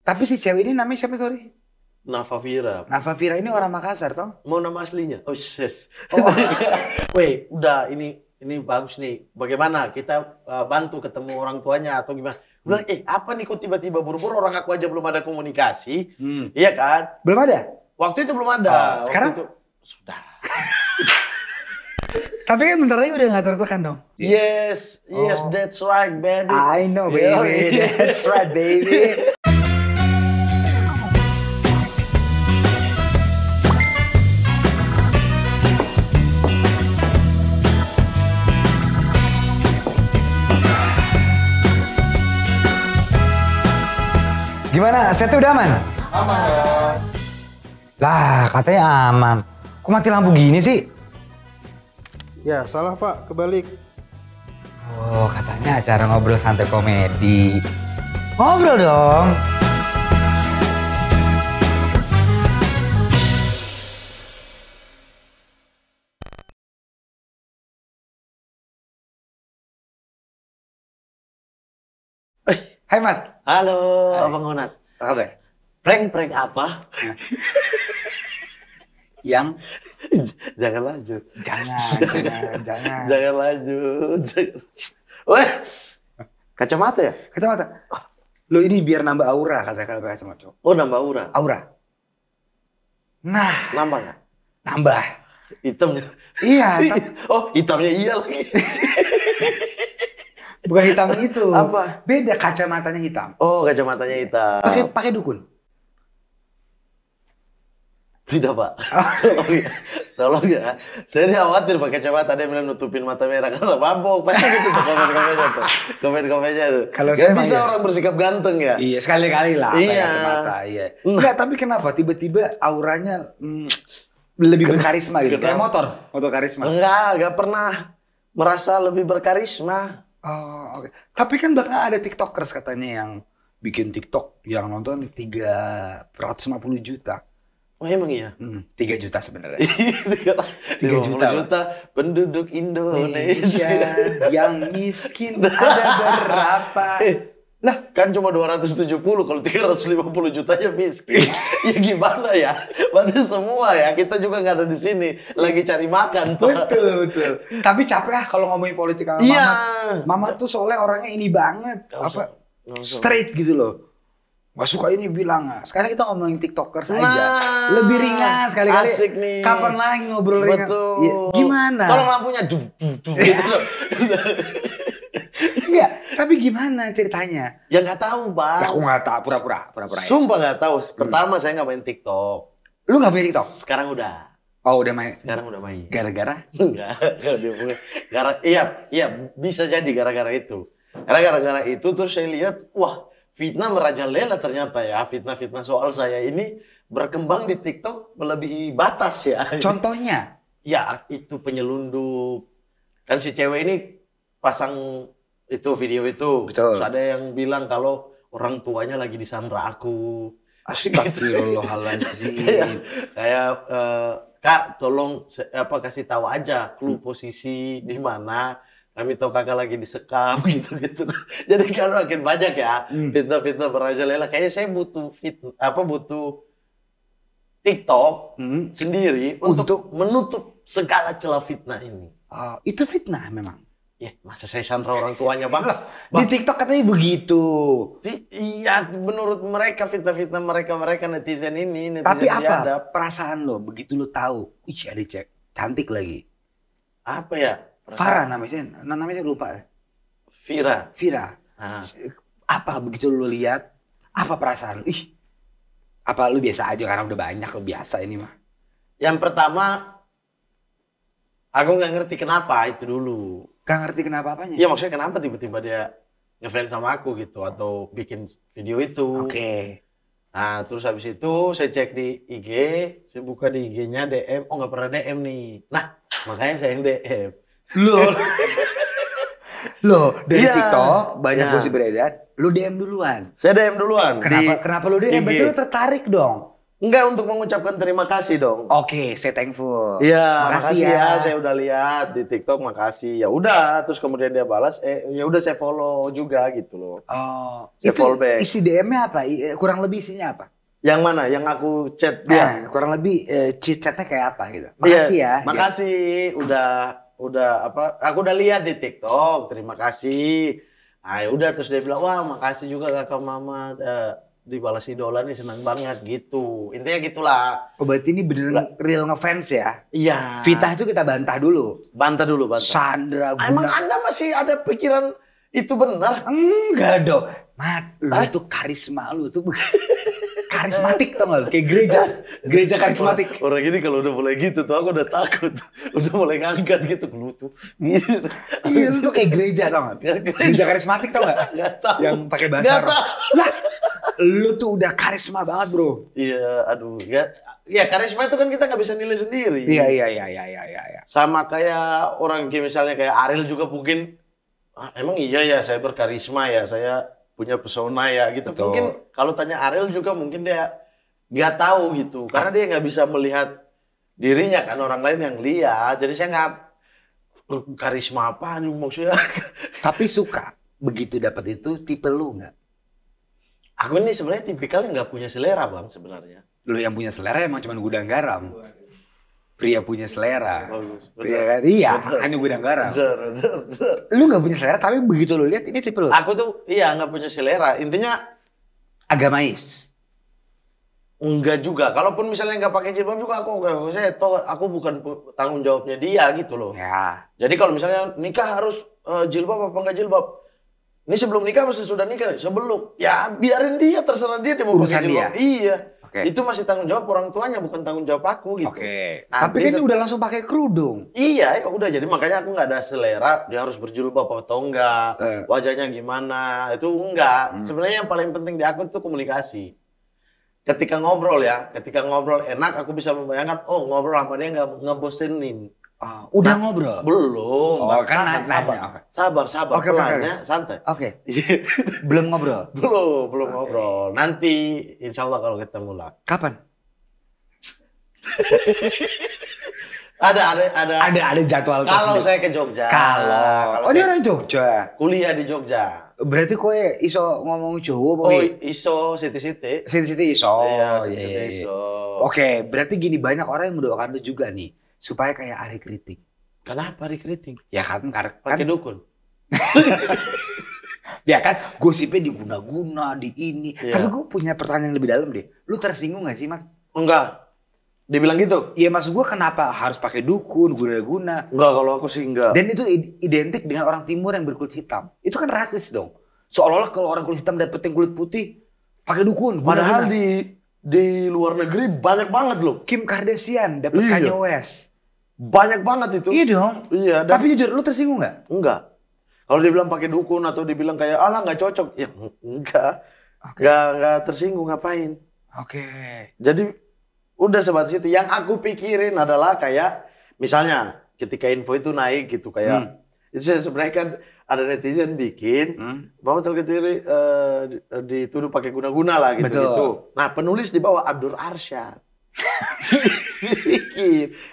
Tapi si cewek ini namanya siapa, sorry? Nafa Vira. Nafa Vira ini orang Makassar, toh? Mau nama aslinya? Oh, yes. Oh. Weh, udah ini bagus nih. Bagaimana kita bantu ketemu orang tuanya atau gimana? Bilang, apa nih kok tiba-tiba buru-buru, orang aku aja belum ada komunikasi. Iya kan? Belum ada? Waktu itu belum ada. Sekarang? Waktu itu, sudah. Tapi kan bentar lagi udah gak tertekan dong? Yes, that's right, baby. I know, baby. That's right, baby. Gimana? Setnya udah aman? Aman ya. Lah, katanya aman. Kok mati lampu gini sih? Ya, salah Pak, kebalik. Oh, katanya acara ngobrol santai komedi. Ngobrol dong. Hai Mat. Halo, Hai. Abang Onat. Apa kabar? Prank apa? Yang? Jangan lanjut. Jangan. Jangan lanjut. Wes, kacamata ya? Kacamata. Lo ini biar nambah aura kacamata. Oh, nambah aura. Aura. Nah, Nambah nggak? nambah. Hitamnya. Iya. Oh, hitamnya iya lagi. Bukan hitam itu. Apa? Beda, kacamatanya hitam. Oh, kacamatanya hitam. Pakai dukun. Tidak, Pak. Tolong ya. Saya ini khawatir pakai kacamata, dia bilang nutupin mata merah karena mabok. Pasti gitu tuh komen-komennya tuh. Komen-komennya tuh. Kalau Gak saya bisa ya. Orang bersikap ganteng ya. Iya, sekali-kali lah pakai Iya. kacamata. Iya. Enggak, tapi kenapa tiba-tiba auranya lebih berkarisma gitu? Kayak motor karisma. Enggak pernah merasa lebih berkarisma. Oh, oke. Tapi kan bakal ada TikTokers katanya yang bikin TikTok yang nonton 350 juta. Oh, emang iya? 3 juta sebenarnya. 3 juta, juta penduduk Indonesia. Yang miskin ada berapa? Lah, kan cuma 270, kalau 350 jutanya miskin. Ya gimana ya? Berarti semua ya, kita juga nggak ada di sini. Lagi cari makan. Betul. Tapi capek kalau ngomongin politik sama Iya. Mama tuh soalnya orangnya ini banget. Straight gitu loh. Gak suka ini bilang. Sekarang kita ngomongin TikTokers aja. Lebih ringan sekali-kali. Asik nih. Kapan lagi ngobrol ringan? Betul. Ya, gimana? Tolong lampunya. Gitu loh. Iya, tapi gimana ceritanya? Ya nggak tahu, Bang. Ya, aku nggak tahu, pura-pura ya. Sumpah nggak tahu. Pertama saya nggak main TikTok. Lu nggak main TikTok? Sekarang udah. Oh, udah main. Sekarang udah main. Gara-gara? Enggak dihubungin. Iya, bisa jadi gara-gara itu. Karena gara-gara itu terus saya lihat, wah, fitnah merajalela ternyata ya. Fitnah-fitnah soal saya ini berkembang di TikTok melebihi batas ya. Contohnya? Ya, itu penyelundup. Kan si cewek ini pasang itu video itu. Betul. Terus ada yang bilang kalau orang tuanya lagi disandra aku. Astagfirullahaladzim. Kayak Kak, tolong kasih tahu aja clue posisi di mana. Kami tahu kakak lagi disekap gitu. Jadi kan makin banyak ya fitnah-fitnah merajalela. Kayaknya saya butuh butuh TikTok sendiri untuk menutup segala celah fitnah ini. Itu fitnah memang. Ya, masa saya sandra orang tuanya, Bang? Di TikTok katanya begitu. Iya, menurut mereka fitnah-fitnah mereka netizen ini, netizen tapi apa biadab. perasaan lo begitu lo tahu, ih ada cek cantik lagi. Apa ya? Farah namanya saya lupa. Vira. Ah. Apa begitu lo lihat? Apa perasaan lo? Ih, apa lo biasa aja karena udah banyak lo biasa ini mah. Yang pertama, aku nggak ngerti kenapa itu dulu. Gak ngerti kenapa apanya? Iya, maksudnya kenapa tiba-tiba dia ngefans sama aku gitu atau bikin video itu. Oke. Nah, terus habis itu saya cek di IG, saya buka di IG-nya DM, oh nggak pernah DM nih. Nah, makanya saya yang DM. Loh, dari Iya. TikTok banyak Iya. gosip beredar, lu DM duluan. Saya DM duluan. Kenapa lu DM? Berarti lu tertarik dong. Enggak, untuk mengucapkan terima kasih dong. Oke, say thankful. Iya, makasih ya. Saya udah lihat di TikTok, makasih. Ya udah, terus kemudian dia balas, ya udah saya follow juga gitu loh. Oh, Saya itu follow back. isi DM-nya apa? Kurang lebih isinya apa? Yang mana? Yang aku chat dia. Nah, kurang lebih chatnya kayak apa gitu. Makasih ya. Makasih, udah apa? Aku udah lihat di TikTok, terima kasih. Nah, ya udah terus dia bilang, wah makasih juga kakak mama. Dibalas idola nih, senang banget gitu. Intinya gitulah. Oh, berarti ini beneran real ngefans ya? Iya. Vita itu kita bantah dulu. Bantah dulu, bantah. Sandra Guna. Emang Anda masih ada pikiran itu benar? Enggak dong. Mat, lu itu karisma lu tuh karismatik tau gak lu? Kayak gereja karismatik. Orang ini kalau udah mulai gitu tuh aku udah takut. Udah mulai ngangkat gitu ke lu tuh. Iya, lu tuh kayak gereja tau gak? Gereja karismatik tau gak? Gak tahu. Yang pakai bahasa roh. Lah, lu tuh udah karisma banget bro. Iya, aduh. Ya karisma itu kan kita nggak bisa nilai sendiri. Iya. Sama kayak orang misalnya kayak Ariel juga mungkin, emang iya ya saya berkarisma ya, saya punya pesona ya gitu. Betul. Mungkin kalau tanya Ariel juga mungkin dia nggak tahu gitu, karena dia nggak bisa melihat dirinya kan, orang lain yang lihat. Jadi saya nggak karisma apa maksudnya. Tapi suka begitu dapat itu tipe lu nggak? Aku ini sebenarnya tipikalnya nggak punya selera bang sebenarnya. Lu yang punya selera emang cuma gudang garam. Pria punya selera. Bagus. Iya kan? Iya, hanya gudang garam. Bener. Lu nggak punya selera tapi begitu lu lihat ini tipe lu. Aku tuh iya nggak punya selera. Intinya agamais. Enggak juga. Kalaupun misalnya nggak pakai jilbab juga aku bukan tanggung jawabnya dia gitu loh. Ya. Jadi kalau misalnya nikah harus jilbab apa enggak jilbab? Ini sebelum nikah masih sudah nikah? Sebelum. Ya biarin dia, terserah dia mau pakai jilbab. Dia. Iya. Okay. Itu masih tanggung jawab orang tuanya, bukan tanggung jawab aku gitu. Oke. Tapi kan udah langsung pakai kerudung. Iya, ya udah. Jadi makanya aku nggak ada selera. Dia harus berjilbab atau enggak. Wajahnya gimana? Itu enggak. Sebenarnya yang paling penting di aku itu komunikasi. Ketika ngobrol enak, aku bisa membayangkan, oh ngobrol sama dia nggak ngebosenin. Udah ngobrol? Belum. Oh, kan sabar. Oke. Santai. Oke. Belum ngobrol? Belum ngobrol. Nanti insya Allah kalau ketemu lah. Kapan? Ada jadwal. Kalau saya ke Jogja. Kalau dia orang Jogja. Kuliah di Jogja. Berarti kowe iso ngomong Jawa apa? Oh, iso siti-siti. Siti-siti iso. Iya, iso. Oke, berarti gini, banyak orang yang mendoakan lu juga nih supaya kayak Ari Kriting. Kenapa Ari Kriting? Ya kan pakai dukun. Ya kan gosipnya diguna-guna di ini. Iya. Tapi gue punya pertanyaan lebih dalam deh. Lu tersinggung gak sih, Mat? Enggak. Dibilang gitu? Iya, maksud gue kenapa harus pakai dukun, guna-guna? Enggak, kalau aku sih enggak. Dan itu identik dengan orang timur yang berkulit hitam. Itu kan rasis dong. Seolah-olah kalau orang kulit hitam dapetin kulit putih, pakai dukun. Padahal di luar negeri banyak banget loh. Kim Kardashian dapet Kanye West. Banyak banget itu. Iya dong. Iya. Tapi jujur, lu tersinggung nggak? Enggak. Kalau dibilang pakai dukun atau dibilang kayak alah nggak cocok, ya enggak. Nggak tersinggung, ngapain? Oke. Jadi udah sebatas itu. Yang aku pikirin adalah kayak misalnya ketika info itu naik gitu kayak itu sebenarnya kan ada netizen bikin Muhammad Al-Ghazali dituduh pakai guna-guna lah gitu. Nah, penulis di bawah Abdur Arsyad.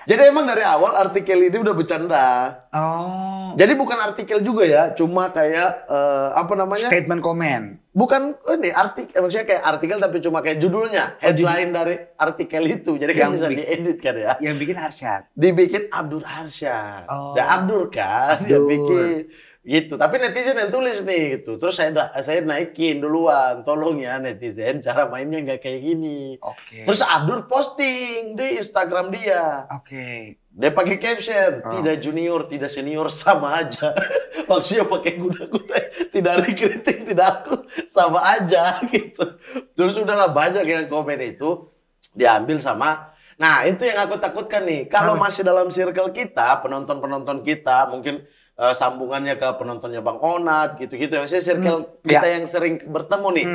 Jadi emang dari awal artikel ini udah bercanda. Oh. Jadi bukan artikel juga ya, cuma kayak apa namanya? Statement komen. Bukan ini artikel, maksudnya kayak artikel tapi cuma kayak judulnya, headline dari artikel itu. Jadi kan bisa diedit kan ya. Yang bikin Arsyad. Dibikin Abdur Arsyad. Oh. Dan Abdur kan dia bikin gitu. Tapi netizen yang tulis nih gitu. Terus saya naikin duluan, tolong ya netizen cara mainnya nggak kayak gini. Oke. Terus Abdur posting di Instagram dia. Oke. Dia pakai caption, tidak junior, tidak senior, sama aja. Maksudnya pakai guna-guna, tidak dikritik, tidak aku, sama aja gitu. Terus udahlah banyak yang komen itu diambil sama. Nah itu yang aku takutkan nih. Kalau masih dalam circle kita, penonton-penonton kita, mungkin sambungannya ke penontonnya Bang Onat, gitu-gitu. Yang saya circle kita yang sering bertemu nih.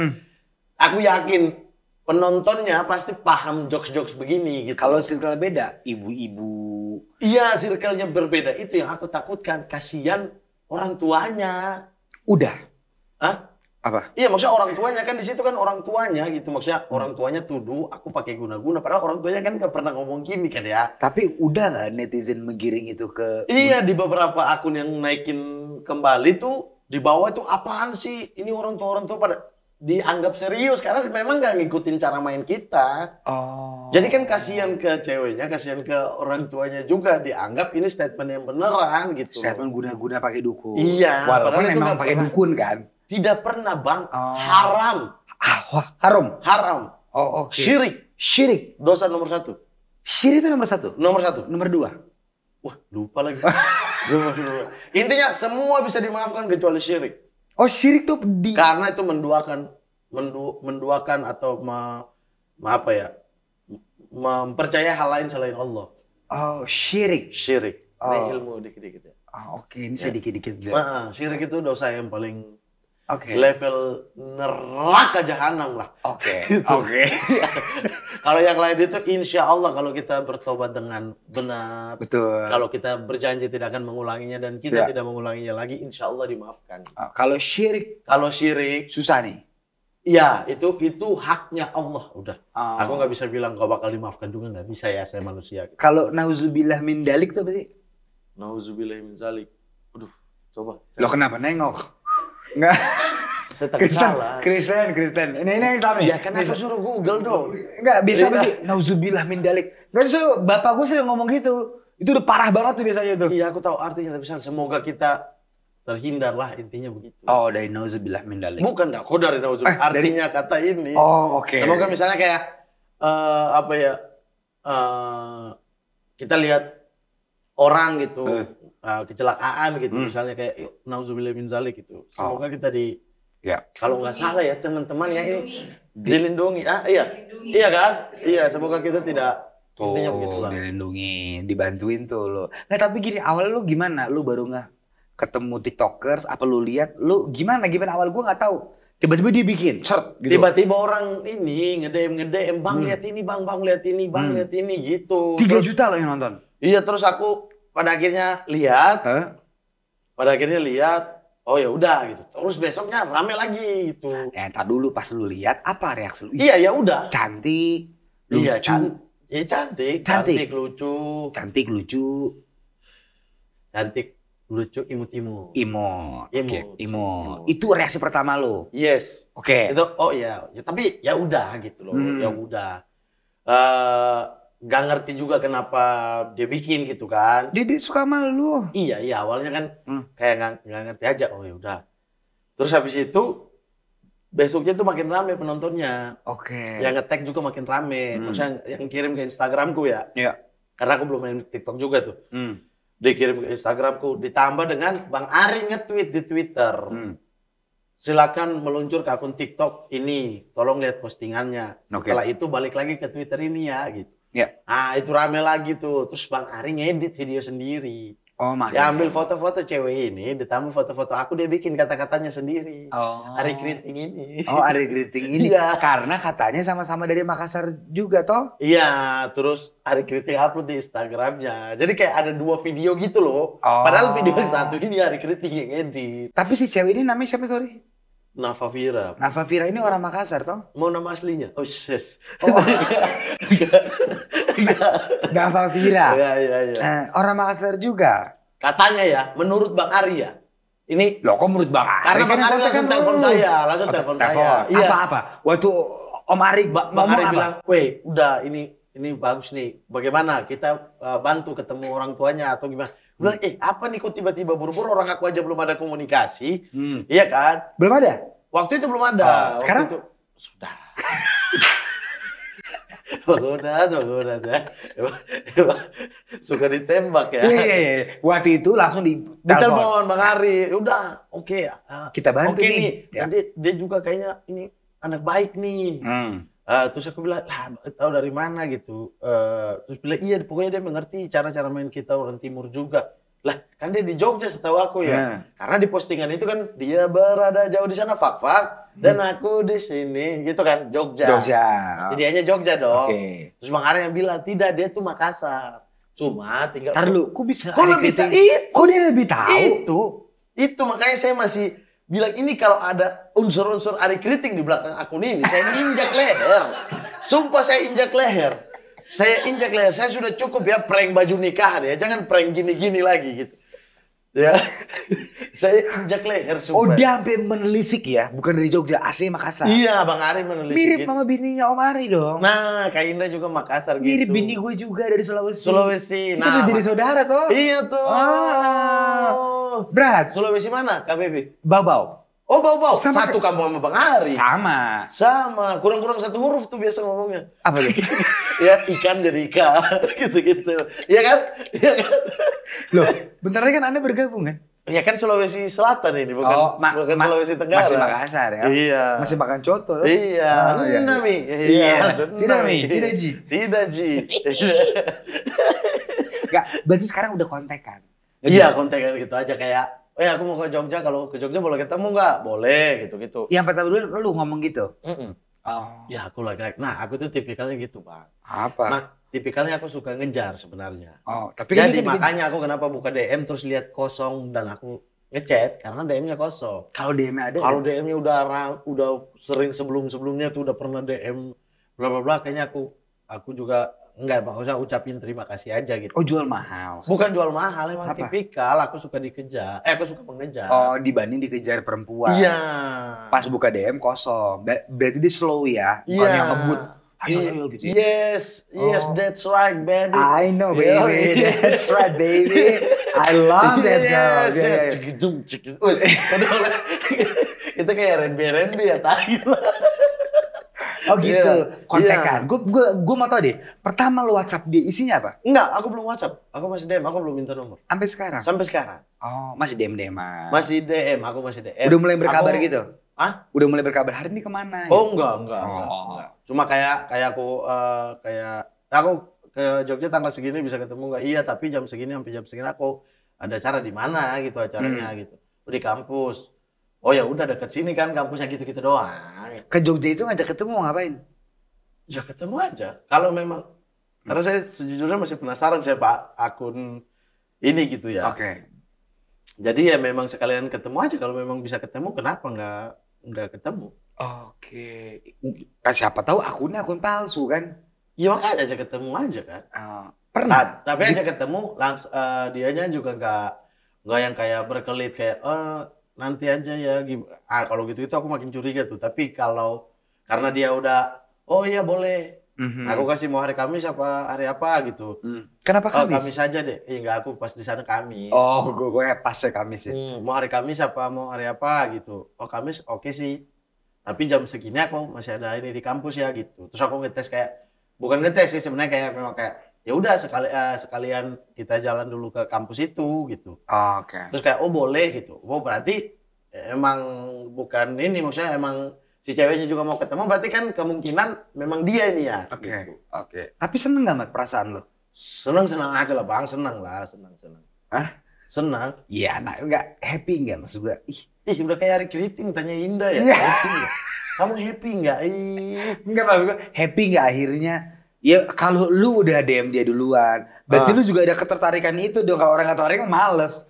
Aku yakin penontonnya pasti paham jokes-jokes begini gitu. Kalau circle beda, ibu-ibu. Iya, circle-nya berbeda. Itu yang aku takutkan. Kasihan orang tuanya. Udah. Hah? Apa? Iya, maksudnya orang tuanya kan di situ kan orang tuanya gitu. Maksudnya orang tuanya tuduh aku pakai guna-guna. Padahal orang tuanya kan nggak pernah ngomong gini kan ya. Tapi udah nggak netizen menggiring itu ke... Iya, di beberapa akun yang naikin kembali tuh di bawah tuh apaan sih? Ini orang tua pada dianggap serius karena memang nggak ngikutin cara main kita. Oh. Jadi kan kasihan ke ceweknya, kasihan ke orang tuanya juga dianggap ini statement yang beneran gitu. Statement guna-guna pakai dukun. Iya, Walaupun padahal itu memang nggak pakai pernah. dukun kan. Tidak pernah bang, Oh. haram, Wah, haram. haram, Oh, oke. syirik, Syirik. dosa nomor 1, Syirik itu nomor 1. nomor 1. Nomor 2. Wah lupa lagi. Lupa. Intinya semua bisa dimaafkan kecuali syirik, Oh, syirik tuh di... karena itu menduakan atau apa ya, mempercayai hal lain selain Allah. Oh, syirik. Syirik. Oh. Ini ilmu dikit-dikit ya. Oke. Ini saya dikit-dikit. Syirik itu dosa yang paling Oke. level neraka jahanam lah. Oke. Gitu. Oke. Kalau yang lain itu insya Allah kalau kita bertobat dengan benar, Betul. kalau kita berjanji tidak akan mengulanginya dan kita Ya. tidak mengulanginya lagi, insya Allah dimaafkan. Kalau syirik Kalau syirik, susah nih. ya itu haknya Allah. Udah, Oh. aku nggak bisa bilang kau bakal dimaafkan juga, nggak bisa ya, saya manusia. Kalau nauzubillah min dalik tuh apa sih? Nauzubillah min zalik. Aduh, coba. Lo kenapa nengok? Enggak. Saya takut salah. Kristen. Ini yang Islam Ya kan aku suruh Google dong. Enggak, biasa apa Iya. sih? Nauzubillah min dalik. Enggak sih, bapak gue sering ngomong gitu. Itu udah parah banget tuh biasanya tuh. Iya, aku tahu artinya, tapi semoga kita terhindar lah, intinya begitu. Oh, dari nauzubillah min dalik. Bukan dah, kok dari nauzubillah. Artinya kata ini. Oh, oke. Semoga misalnya kayak apa ya? Kita lihat orang gitu kecelakaan gitu, misalnya kayak nauzubillah min zalik gitu. Semoga kita Ya. kalau nggak salah ya teman-teman ya ini dilindungi. Iya kan? Iya, semoga kita tidak intinya begitu lah. Dilindungi, dibantuin tuh lo. Nah, tapi gini, awal lu gimana? Lu baru nggak ketemu TikTokers, apa lu lihat? Lu gimana awal gua nggak tahu. Tiba-tiba dia bikin, short gitu. Tiba-tiba orang ini nge-DM, bang lihat ini, bang lihat ini, bang lihat ini gitu. 3 juta loh yang nonton. Iya, terus aku pada akhirnya lihat, Hah? oh ya udah gitu. Terus besoknya rame lagi gitu. Ya, entar dulu pas lu lihat apa reaksi lu? Iya ya udah. Cantik, Iya lucu. Iya cantik, Cantik. lucu, Cantik, lucu, imut-imut. imut. Oke, Imut. imut. Itu reaksi pertama lu. Yes. Oke. Itu oh ya, tapi ya udah gitu loh. Ya udah. Gak ngerti juga kenapa dia bikin gitu kan. Dia suka sama lu. Iya, awalnya kan kayak nggak ngerti aja. Oh ya udah. Terus habis itu besoknya tuh makin rame penontonnya. Oke. Yang nge-tag juga makin rame. Maksudnya yang kirim ke Instagramku ya. Iya. Karena aku belum main TikTok juga tuh. Hmm. Dikirim ke Instagramku. Ditambah dengan Bang Ari nge-tweet di Twitter. Hmm. Silakan meluncur ke akun TikTok ini. Tolong lihat postingannya. Oke. Setelah itu balik lagi ke Twitter ini ya gitu. Ya. Nah itu rame lagi tuh. Terus Bang Ari ngedit video sendiri. Oh, Dia makanya. ambil foto-foto cewek ini, ditambah foto-foto aku, dia bikin kata-katanya sendiri. Oh. Ari Keriting ini. Oh, Ari Keriting ini. Iya. Karena katanya sama-sama dari Makassar juga toh. Iya, terus Ari Keriting upload di Instagramnya. Jadi kayak ada 2 video gitu loh. Oh. Padahal video yang satu ini Ari Keriting yang edit. Tapi si cewek ini namanya siapa, sorry? Nafa Vira. Nafa Vira ini orang Makassar toh? Mau nama aslinya? Oh, yes. Oh. Nafa Vira. Iya. Orang Makassar juga. Katanya ya, menurut Bang Ari ya. Ini Loh, kok menurut Bang Ari? karena Bang Ari kan langsung kontak telepon lu. saya, langsung telepon saya. Iya. Apa-apa? Waktu Om Ari Bang ngomong Ari apa? bilang, "Weh, udah ini bagus nih. Bagaimana kita bantu ketemu orang tuanya atau gimana?" Bilang, apa nih kok tiba-tiba buru-buru, orang aku aja belum ada komunikasi. Iya kan? Belum ada? Waktu itu belum ada. Oh, sekarang? Waktu itu, sudah. Udah. Suka ditembak ya. Iya. Waktu itu langsung Ditelepon Bang Ari. Udah, oke. Kita bantu Oke nih. nih. Ya. Dia juga kayaknya ini anak baik nih. Terus aku bilang, tahu dari mana gitu. Terus bilang, iya pokoknya dia mengerti cara-cara main kita orang timur juga. Lah, kan dia di Jogja setahu aku ya. Karena di postingan itu kan dia berada jauh di sana fak-fak dan aku di sini gitu kan, Jogja. Jadi dianya Jogja dong. Oke. Terus Bang Ari yang bilang, tidak, dia tuh Makassar. Cuma tinggal Ntar dulu, kok bisa? Kok Ari lebih Keriting? tahu? Kok dia lebih tahu? Itu makanya saya masih bilang ini kalau ada unsur-unsur Ari Kriting di belakang akun ini, saya injak leher. Sumpah saya injak leher. Saya sudah cukup ya prank baju nikahan ya, jangan prank gini-gini lagi gitu. Ya, saya injak leher sumpah. Oh dia sampai menelisik ya, bukan dari Jogja, asli Makassar. Iya, Bang Ari menulis Mirip gitu. sama bininya Om Ari dong. Nah, Kak Indra juga Makassar gitu. Mirip bini gue juga dari Sulawesi. Sulawesi. Kita udah jadi saudara toh. Iya tuh. Berat. Sulawesi mana, Kak Bebi? Bau-bau. Oh, bau-bau. Sama Satu kampung sama Bang Ari. Sama. Kurang-kurang satu huruf tuh biasa ngomongnya. Apa tuh? Ya, ikan jadi ikan. Gitu-gitu. Iya kan? Iya kan? Loh, bentar lagi kan Anda bergabung kan? Ya kan Sulawesi Selatan ini, bukan Sulawesi Tenggara. Masih Makassar ya? Iya. Masih makan coto. Iya. Iya. Mi. Iya. Tidak, Mi. Tidak, Ji. Tidak, Ji. Enggak, berarti sekarang udah kontekan. Iya, kontekan gitu aja kayak, aku mau ke Jogja, kalau ke Jogja boleh ketemu nggak? Boleh, gitu-gitu. Yang pertama dulu lu ngomong gitu? Oh. Ya aku lagi, nah aku tuh tipikalnya gitu Bang. Apa? Nah, tipikalnya aku suka ngejar sebenarnya. Oh, tapi jadi kan makanya aku kenapa buka DM terus lihat kosong dan aku ngechat karena DM-nya kosong. Kalau DM-nya ada? Kalau DM-nya udah sering sebelum-sebelumnya tuh udah pernah DM bla bla bla, kayaknya aku juga enggak, maksudnya ucapin terima kasih aja gitu. Oh, jual mahal. Bukan jual mahal, emang apa? tipikal aku suka dikejar. Aku suka mengejar. Oh, dibanding dikejar perempuan. Iya. Pas buka DM kosong. Berarti dia slow ya, bukan yang ngebut. Ayo gitu ya. Yes, that's right, baby. I know, baby. That's right, baby. I love that song. Yes. Itu kayak R&B ya, tahi lah. Oh gitu, kontekan. Gue mau tau deh, pertama lu WhatsApp dia isinya apa? Enggak, aku belum WhatsApp. Aku masih DM, aku belum minta nomor. Sampai sekarang? Sampai sekarang. Oh, masih DM-an. Masih DM, aku masih DM. Udah mulai berkabar gitu? Hah? Udah mulai berkabar, hari ini kemana? Oh, gitu? enggak. Cuma kayak aku ke Jogja tanggal segini bisa ketemu enggak? Iya, tapi jam segini sampai jam segini aku ada acara di mana gitu acaranya gitu. Di kampus. Oh ya udah deket sini kan kampusnya gitu-gitu doang. Ke Jogja itu ngajak ketemu mau ngapain? Ya ketemu aja. Kalau memang karena saya sejujurnya masih penasaran saya Pak akun ini gitu ya. Oke. Jadi ya memang sekalian ketemu aja, kalau memang bisa ketemu kenapa nggak ketemu? Oke. Siapa tahu akunnya akun palsu kan? Ya makanya aja ketemu aja kan. Pernah. Tapi aja ketemu langsung dianya juga nggak yang kayak berkelit kayak nanti aja ya. Kalau gitu itu aku makin curiga tuh. Tapi kalau karena dia udah oh iya boleh. Aku kasih mau hari Kamis apa hari apa gitu. Kenapa Kamis? Kamis aja deh. Enggak, aku pas di sana Kamis. Oh, gue pas ya Kamis ya. Mau hari Kamis apa mau hari apa gitu. Oh Kamis oke sih. Tapi jam segini aku masih ada ini di kampus ya gitu. Terus aku ngetes kayak bukan ngetes sih sebenarnya kayak memang kayak ya udah sekalian kita jalan dulu ke kampus itu gitu. Oke. Terus kayak oh boleh gitu. Oh berarti emang bukan ini, maksudnya emang si ceweknya juga mau ketemu, berarti kan kemungkinan memang dia ini ya. Oke. Gitu. Oke. Tapi seneng gak Mat perasaan lo? Seneng aja lah Bang, seneng. Hah? Senang. Iya, nah enggak happy enggak maksud gue? Ih udah kayak Ari Kriting tanya Indah ya. Iya. Happy nggak? Kamu happy nggak? Enggak maksud gue happy enggak akhirnya? Ya kalau lu udah DM dia duluan, berarti lu juga ada ketertarikan itu dong. Kalau orang atau orang males.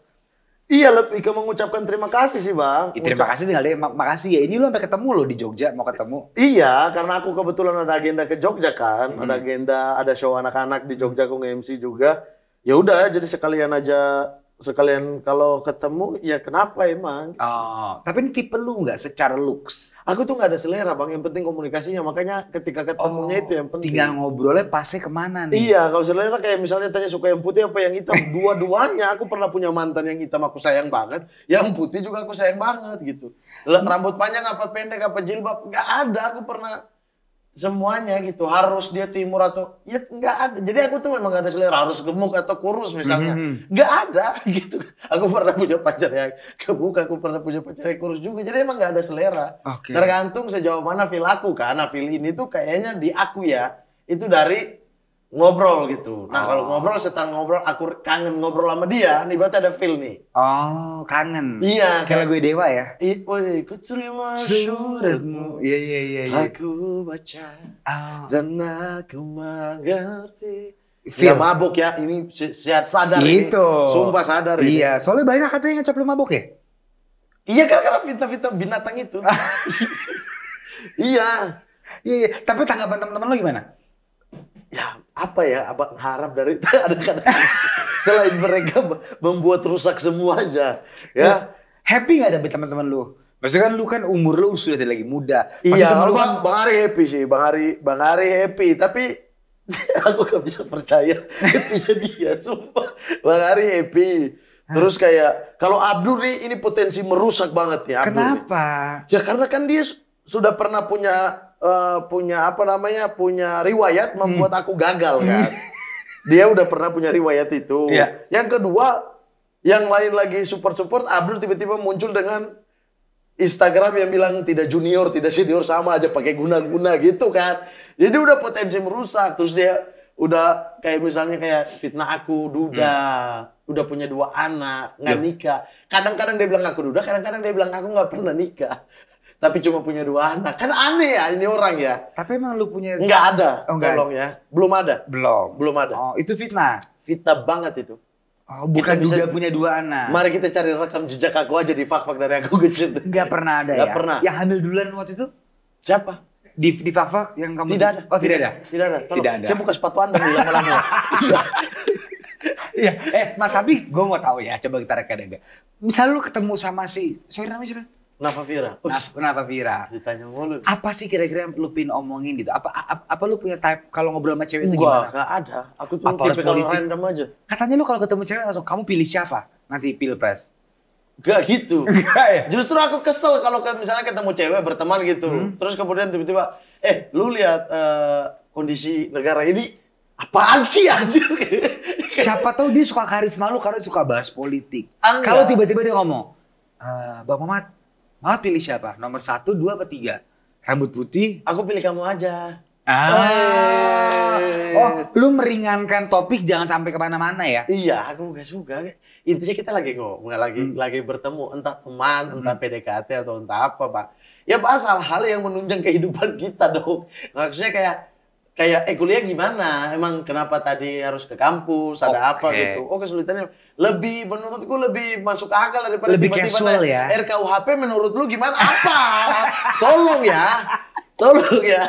Iya, lebih ke mengucapkan terima kasih sih Bang. Terima kasih tinggal deh, makasih ya. Ini lu sampai ketemu lo di Jogja, mau ketemu. Iya, karena aku kebetulan ada agenda ke Jogja kan. Ada agenda, ada show anak-anak di Jogja, aku nge-MC juga. Ya udah, jadi sekalian kalau ketemu, ya kenapa emang. Oh, tapi ini tipe lu nggak secara looks? Aku tuh nggak ada selera Bang, yang penting komunikasinya. Makanya ketika ketemunya itu yang penting. Tinggal ngobrolnya pasnya kemana nih? Iya, kalau selera kayak misalnya tanya suka yang putih apa yang hitam. Dua-duanya aku pernah punya mantan yang hitam aku sayang banget. Yang putih juga aku sayang banget gitu. Rambut panjang apa pendek apa jilbab. Nggak ada, aku pernah semuanya gitu. Harus dia timur atau ya nggak ada. Jadi aku tuh memang nggak ada selera. Harus gemuk atau kurus misalnya. Nggak ada gitu. Aku pernah punya pacar yang gemuk, aku pernah punya pacar yang kurus juga. Jadi emang nggak ada selera. Tergantung sejauh mana feel aku kan. Nah feel ini tuh kayaknya di aku ya. Itu dari ngobrol gitu. Nah kalau ngobrol, setelah ngobrol aku kangen ngobrol sama dia, nih berarti ada feel nih. Oh, kangen. Iya. Kayak lagu Dewa ya? Woi, ku terima suratmu. Iya. Aku baca dan aku mengerti. Feel. Nggak mabuk ya, ini sadar itu. ini. Sumpah sadar ini. Iya, soalnya banyak katanya ngecap lu mabuk ya? Iya, gara-gara fitnah-fitnah binatang itu. Iya. Iya, tapi tanggapan teman-teman lo gimana? Ya, apa ya, abang harap dari kadang-kadang selain mereka membuat rusak semua aja. Ya. Happy nggak tapi teman-teman lu? Maksudnya kan lu kan umur lu sudah tidak lagi muda. Pasti Iya, temen lu bang, Bang Ari happy sih. Bang Ari happy, tapi aku gak bisa percaya happy-nya dia, sumpah. Bang Ari happy. Terus kayak, kalau Abdur nih, ini potensi merusak banget nih Abdur. Kenapa? Nih. Ya karena kan dia sudah pernah punya riwayat membuat aku gagal kan. Dia udah pernah punya riwayat itu. Iya. Yang kedua, yang lain lagi support, Abdur tiba-tiba muncul dengan Instagram yang bilang tidak junior, tidak senior, sama aja pakai guna-guna gitu kan. Jadi udah potensi merusak. Terus dia udah kayak misalnya kayak fitnah aku duda, udah punya 2 anak, nggak nikah. Kadang-kadang dia bilang aku duda, kadang-kadang dia bilang aku nggak pernah nikah. Tapi cuma punya 2 anak. Kan aneh ya ini orang ya. Tapi emang lu punya... Nggak ada, enggak. tolong ya. Belum ada. Belum ada. Oh, itu fitnah. Fitnah banget itu. Oh, bukan Kita duda punya 2 anak. Mari kita cari rekam jejak aku aja di fak-fak dari aku kecil. Nggak pernah ada Nggak ya? pernah. Yang hamil duluan waktu itu? Siapa? Di fak-fak yang kamu... Tidak ada. Oh, tidak ada? Tidak ada. Tolong. Tidak ada. Saya buka sepatu Anda nih lama-lama. Iya. Iya. Mas, tapi gue mau tahu ya. Coba kita reka-reka. Misal lu ketemu sama si... Sorry namanya siapa? Nafa Vira. Kenapa Vira? Ditanya mulu. Apa sih kira-kira yang lu pin omongin gitu? Apa lu punya type kalau ngobrol sama cewek itu Gua gimana? nggak ada. Aku tuh Apa harus tipikal politik? random aja. Katanya lu kalau ketemu cewek langsung kamu pilih siapa? Nanti pilpres. Gak gitu. Enggak ya? Justru aku kesel kalau misalnya ketemu cewek berteman gitu. Terus kemudian tiba-tiba, lu lihat kondisi negara ini apaan sih anjir? Siapa tahu dia suka karisma lu karena suka bahas politik. Enggak. Kalau tiba-tiba dia ngomong, Bang Mamat pilih siapa? Nomor 1, 2, apa 3? Rambut putih? Aku pilih kamu aja. Oh, lu meringankan topik jangan sampai kemana-mana ya? Iya, aku gak suka. Intinya kita lagi ngomong, lagi bertemu, entah teman, entah PDKT atau entah apa, Pak. Ya bahas hal-hal yang menunjang kehidupan kita dong. Maksudnya kayak kuliah gimana? Emang kenapa tadi harus ke kampus? Ada apa gitu? Oh, kesulitannya menurutku lebih masuk akal daripada lebih tiba-tiba casual ya. RKUHP menurut lu gimana? Apa? Tolong ya. Tolong ya.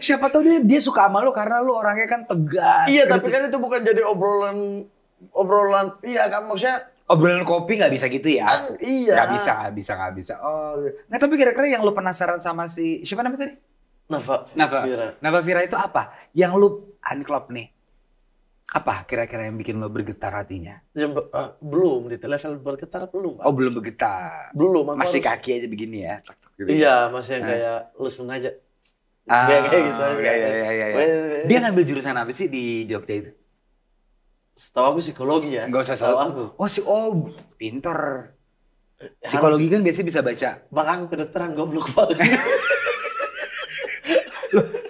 Siapa tahu dia suka sama lu karena lu orangnya kan tegas. Iya, tapi kan itu bukan jadi obrolan iya kan maksudnya obrolan kopi nggak bisa gitu ya? iya. Nggak bisa. Oh, nah tapi kira-kira yang lu penasaran sama si siapa namanya tadi? Nafa Vira itu apa? Yang lu unklop nih. Apa kira-kira yang bikin lo bergetar hatinya? Belum di level bergetar belum. Oh, belum bergetar. Belum. Masih kaki aja begini ya. Gitu. Iya, masih yang kayak lesung aja. Kayak gitu. Iya. Dia ngambil jurusan apa sih di Jogja itu? Setahu aku psikologi ya. Enggak usah setahu aku. Pinter. Psikologi kan biasanya bisa baca. Bang, aku kedokteran goblok banget.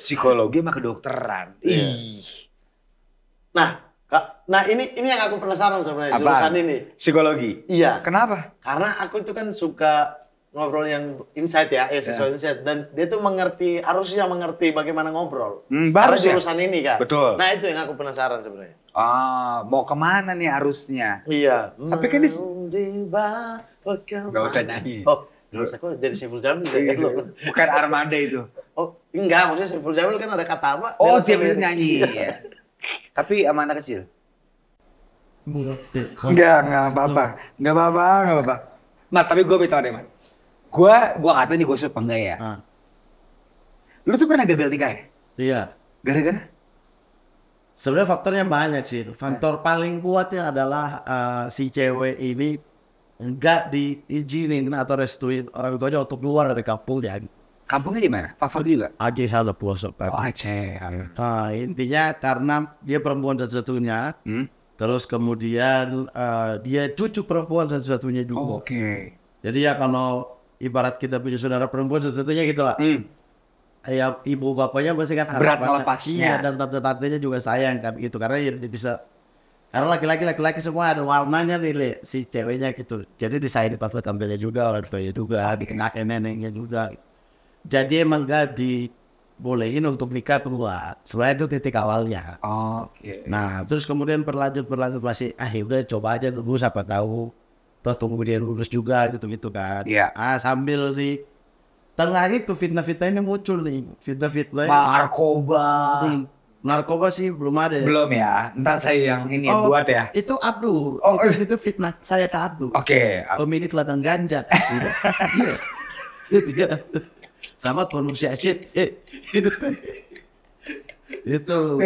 Psikologi sama kedokteran. Ih. Nah ini yang aku penasaran sebenarnya jurusan ini. Psikologi. Iya. Kenapa? Karena aku itu kan suka ngobrol yang insight ya, sesuai insight, dan dia tuh harusnya mengerti bagaimana ngobrol. Karena jurusan ini kan. Betul. Nah itu yang aku penasaran sebenarnya. Mau kemana nih arusnya? Iya. Tapi kan nggak usah nyanyi. Oh, nggak usah kok jadi Saiful Jamil ya. Bukan Armada itu. Oh, enggak, maksudnya Saiful Jamil kan ada kata apa? Oh, dia bisa nyanyi. Ya. Tapi sama anak kecil. Enggak apa-apa. Mat, tapi gue beritahu deh, Mat. Gue nggak tahu nih gue suka enggak ya. Lu tuh pernah gagal nikah ya? Iya. Gara-gara? Sebenarnya faktornya banyak sih. Faktor paling kuatnya adalah si cewek ini enggak diizinin atau restuin orang tuanya untuk keluar dari kampungnya. Kampungnya di mana? Favorit juga? Aceh ada puasa. Oh, Aceh. Nah, intinya karena dia perempuan satu-satunya, terus kemudian dia cucu perempuan satu-satunya juga. Oke. Jadi ya kalau ibarat kita punya saudara perempuan satu-satunya gitulah. Ya ibu bapaknya pasti kan berat melepasnya. Iya, dan tante-tantenya juga sayang kan gitu karena ya bisa karena laki-laki semua ada warnanya nih si ceweknya gitu. Jadi disayangi tante-tantenya juga, orang tuanya juga, kakek neneknya juga. Jadi emang gak dibolehin untuk nikah keluar. Sebenarnya itu titik awalnya. Oke. Nah, terus kemudian berlanjut masih udah coba aja dulu siapa tahu. Terus tunggu dia lulus juga gitu kan. Iya. Sambil si tengah itu fitnah-fitnahnya muncul nih. Fitnah-fitnah. Narkoba sih belum ada. Belum ya. Entar saya yang ini buat ya. Itu Abdul. Itu fitnah saya ke Abdul. Oke. Pemilik ladang ganja. Iya. Sama korupsi acid. Itu.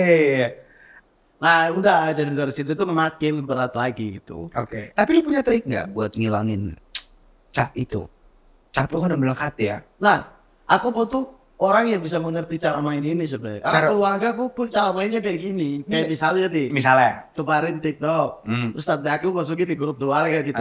Nah udah jadi dari situ tuh makin berat lagi gitu. Oke. Tapi lu punya trik nggak buat ngilangin cap itu? Cap lu kan udah melekat ya. Nah aku butuh orang yang bisa mengerti cara main ini sebenarnya. Keluarga aku pun cara mainnya kayak gini. Kayak misalnya kemarin TikTok. Terus tante aku masukin di grup keluarga gitu.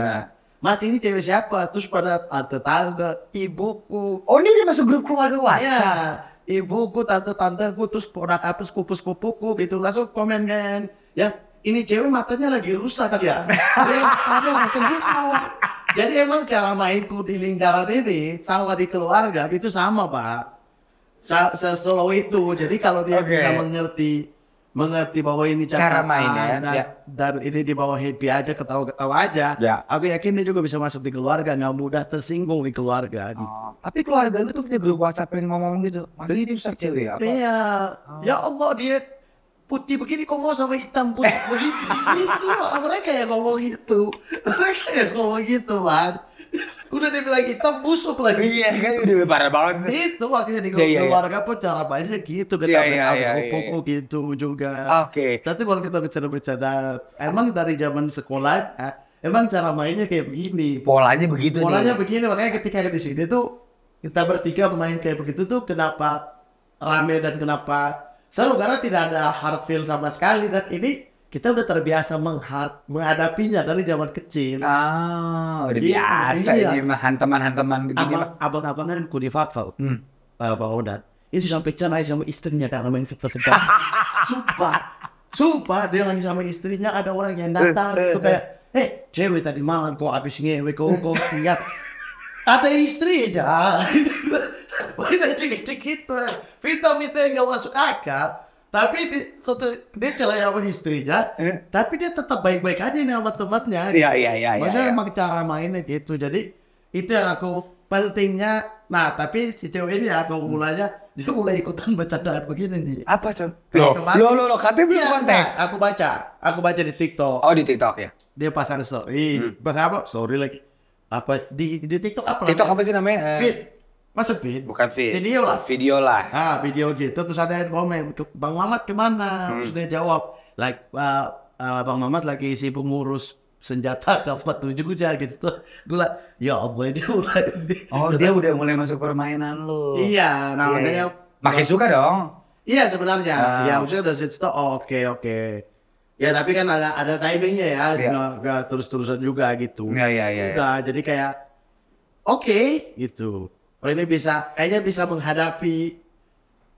Mat ini cewek siapa? Terus pada tante-tante, ibuku. Oh ini udah masuk grup keluarga WhatsApp? Ya, ibuku, tante-tanteku, terus ponak apa sepupu-sepupuku gitu. Langsung komen kan. Ya ini cewek matanya lagi rusak ya. Macam gitu. Jadi emang cara mainku di lingkaran ini sama di keluarga itu sama Pak. Seslow itu. Jadi kalau dia bisa mengerti bahwa ini cara mainnya dan ini di bawah happy aja, ketawa-ketawa aja, aku yakin dia juga bisa masuk di keluarga, nggak mudah tersinggung di keluarga. Tapi keluarga lu tuh punya grup WhatsApp yang ngomong gitu, makanya dia rusak cewek apa? Iya, ya Allah dia putih begini kok mau sama hitam putih begini gitu, mereka yang ngomong gitu, Bang. Udah dibilang hitam busuk lagi. Iya kan udah parah banget. Itu makanya di keluarga pun cara mainnya gitu. Kita gitu juga. Oke. Tapi kalau kita bercanda, emang dari zaman sekolah, emang cara mainnya kayak begini. Polanya begitu. Begini, makanya ketika di sini tuh kita bertiga main kayak begitu tuh kenapa rame dan kenapa seru, karena tidak ada hard feel sama sekali, dan ini kita udah terbiasa menghadapinya dari zaman kecil. Udah biasa ini hantaman begini. Abang-abangan ku di Fatfal. Pak Odat. Itu sampai cerai sama istrinya karena main fitnah. Sumpah dia lagi sama istrinya, ada orang yang datang itu kayak, cewek tadi malam kok habis ngewe kok tinggal. Ada istri aja. Udah cek gitu. Fitnah yang gak masuk akal. Tapi dia cerai sama istrinya, tapi dia tetap baik-baik aja nih sama temannya. Iya. Maksudnya emang cara mainnya gitu. Jadi itu yang aku pentingnya. Nah tapi si cewek ini aku mulanya dia mulai ikutan bercandaan begini nih. Apa Con? Lo katanya belum konten. Aku baca di TikTok. Oh di TikTok ya? Dia pasang story. Pas apa? Story lagi. Apa di TikTok apa? TikTok apa sih namanya? Feed. Masa feed? Bukan feed. Video lah. Video gitu. Terus ada yang komen, Bang Mamat kemana? Terus dia jawab, Bang Mamat lagi sibuk ngurus senjata K47 aja gitu. Tuh gue lah, ya Allah dia mulai. Dia udah mulai masuk permainan lu. Iya, makanya makin suka dong. Iya sebenarnya. Ya maksudnya dari situ oke. Ya tapi kan ada timingnya ya, nggak terus-terusan juga gitu. Iya. Udah, jadi kayak gitu. Kalau ini kayaknya bisa menghadapi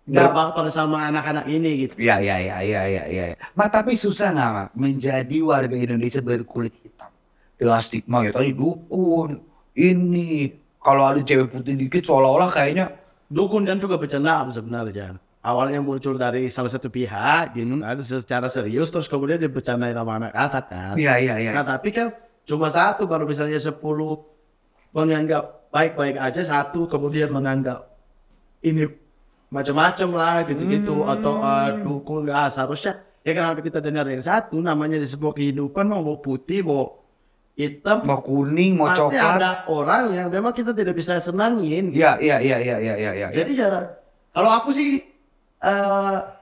gampang sama anak-anak ini gitu. Iya. Tapi susah nggak, Mak, menjadi warga Indonesia berkulit hitam? Dengan stigma ya tadi dukun, ini kalau ada cewek putih dikit seolah-olah kayaknya dukun, dan juga bercandaan sebenarnya. Awalnya muncul dari salah satu pihak, gitu, ada secara serius, terus kemudian dibercandain sama anak-anak kan. Iya. Nah tapi kan cuma satu, kalau misalnya 10 menganggap baik-baik aja, satu kemudian menganggap ini macam-macam lah gitu-gitu, atau dukun nggak seharusnya. Ya kenapa kita dengar yang satu, namanya di sebuah kehidupan mau putih, mau hitam, mau kuning, mau pasti coklat. ada orang yang memang kita tidak bisa senangin. Iya. Jadi kalau aku sih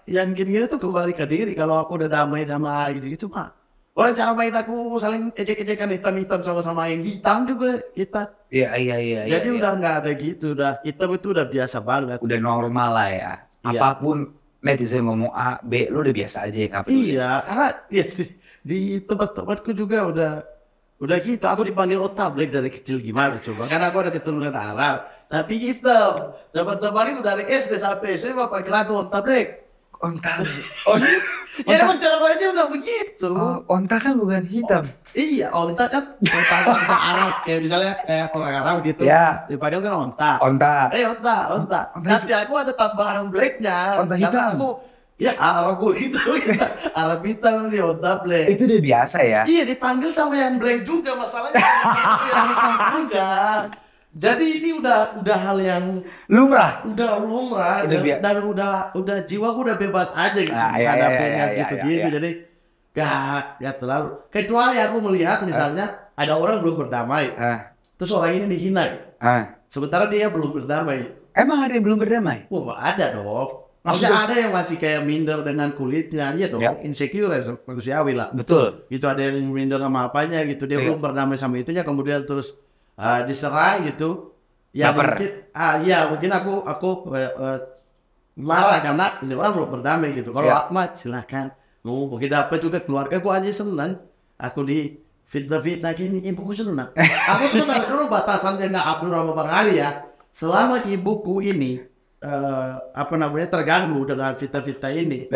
yang gini-gini tuh kembali ke diri. Kalau aku udah damai sama gitu mah. Orang cara main aku saling ejek-ejekan hitam-hitam sama yang hitam juga kita. Iya. Jadi udah nggak ada gitu, udah hitam itu udah biasa banget. Udah normal lah ya. Apapun netizen ngomong A, B, lu udah biasa aja ya. Iya, karena di tempat-tempatku juga udah gitu. Aku dipanggil otablek dari kecil gimana coba? Karena aku ada keturunan Arab, tapi hitam. Teman-teman itu dari SD sampai SMA panggil aku otablek. Onta. Ya emang cara mainnya udah begitu. Onta kan bukan hitam. Iya, onta kan orang Arab, kayak misalnya kayak orang Arab gitu. Ya. Dipanggil kan onta. Onta. Onta. Tapi aku ada tambahan blacknya. Onta hitam. Aku Ya Arab itu, Arab hitam nih otak blank. Itu udah biasa ya? Iya dipanggil sama yang blank juga masalahnya yang hitam juga. Jadi ini udah hal yang lumrah. Lumrah dan udah jiwaku udah bebas aja gitu hadapinnya gitu-gitu. Jadi gak terlalu. Kecuali aku melihat misalnya ada orang belum berdamai, terus orang ini dihina. Sementara dia belum berdamai. Emang ada yang belum berdamai? Wah ada dong. Maksudnya ada yang masih kayak minder dengan kulitnya aja dong, insecure manusiawi lah. Betul. Gitu ada yang minder sama apanya gitu, dia belum berdamai sama itunya, kemudian terus diserang gitu. Ya mungkin aku marah karena ini orang belum berdamai gitu. Kalau Ahmad silakan, mungkin dapat juga keluarga aku aja senang. Aku di fitnah gini, ibuku senang. Aku tuh taruh dulu batasannya nggak Abdul sama Bang Ali ya. Selama ibuku ini terganggu dengan fitnah ini,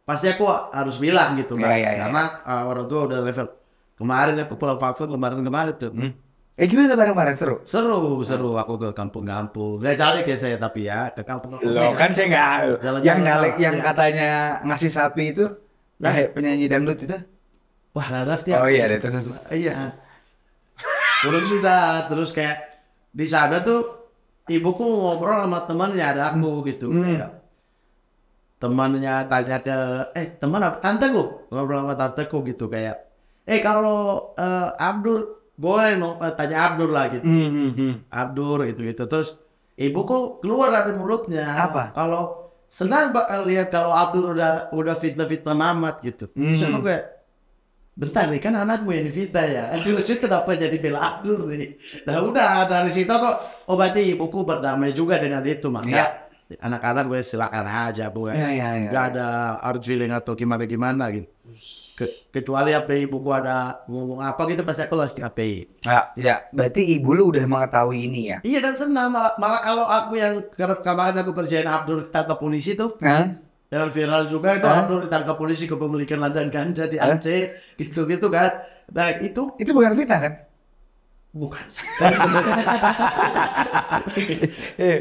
pasti aku harus bilang gitu kan, karena orang tua udah level. Kemarin aku pulang vaksin kemarin tuh. Gimana bareng-bareng seru aku ke kampung-kampung. Nggak caleg ya saya tapi ya ke kampung-kampung. Loh kan saya nggak yang nyalek yang katanya ngasih sapi itu penyanyi dangdut itu. Wah nggak dia. Oh iya deh terus. Iya. Terus kayak di sana tuh ibuku ngobrol sama temannya ada aku gitu. Kayak temannya tanya ke tanteku, ngobrol sama tanteku gitu kayak kalau Abdul boleh tanya Abdul lah gitu. Abdul gitu. Terus ibuku keluar dari mulutnya apa? Kalau senang lihat kalau Abdul udah fitnah amat gitu. Sama gue bentar nih kan anakmu yang fitnah ya. Abdul kenapa jadi bela Abdul nih? Nah udah dari situ kok berarti ibuku berdamai juga dengan itu maka anak-anak gue silakan aja bu. Gak ada harus feeling atau gimana gitu. Kecuali apa ibuku ada ngomong apa gitu pasti aku harus KPI. Ya, berarti ibu lu udah mengetahui ini ya? Iya dan senang malah kalau aku yang kemarin aku kerjain Abdul ditangkap polisi tuh. Dan viral juga itu Abdul ditangkap polisi kepemilikan ladang ganja di Aceh gitu kan. Nah itu bukan fitnah kan? Bukan.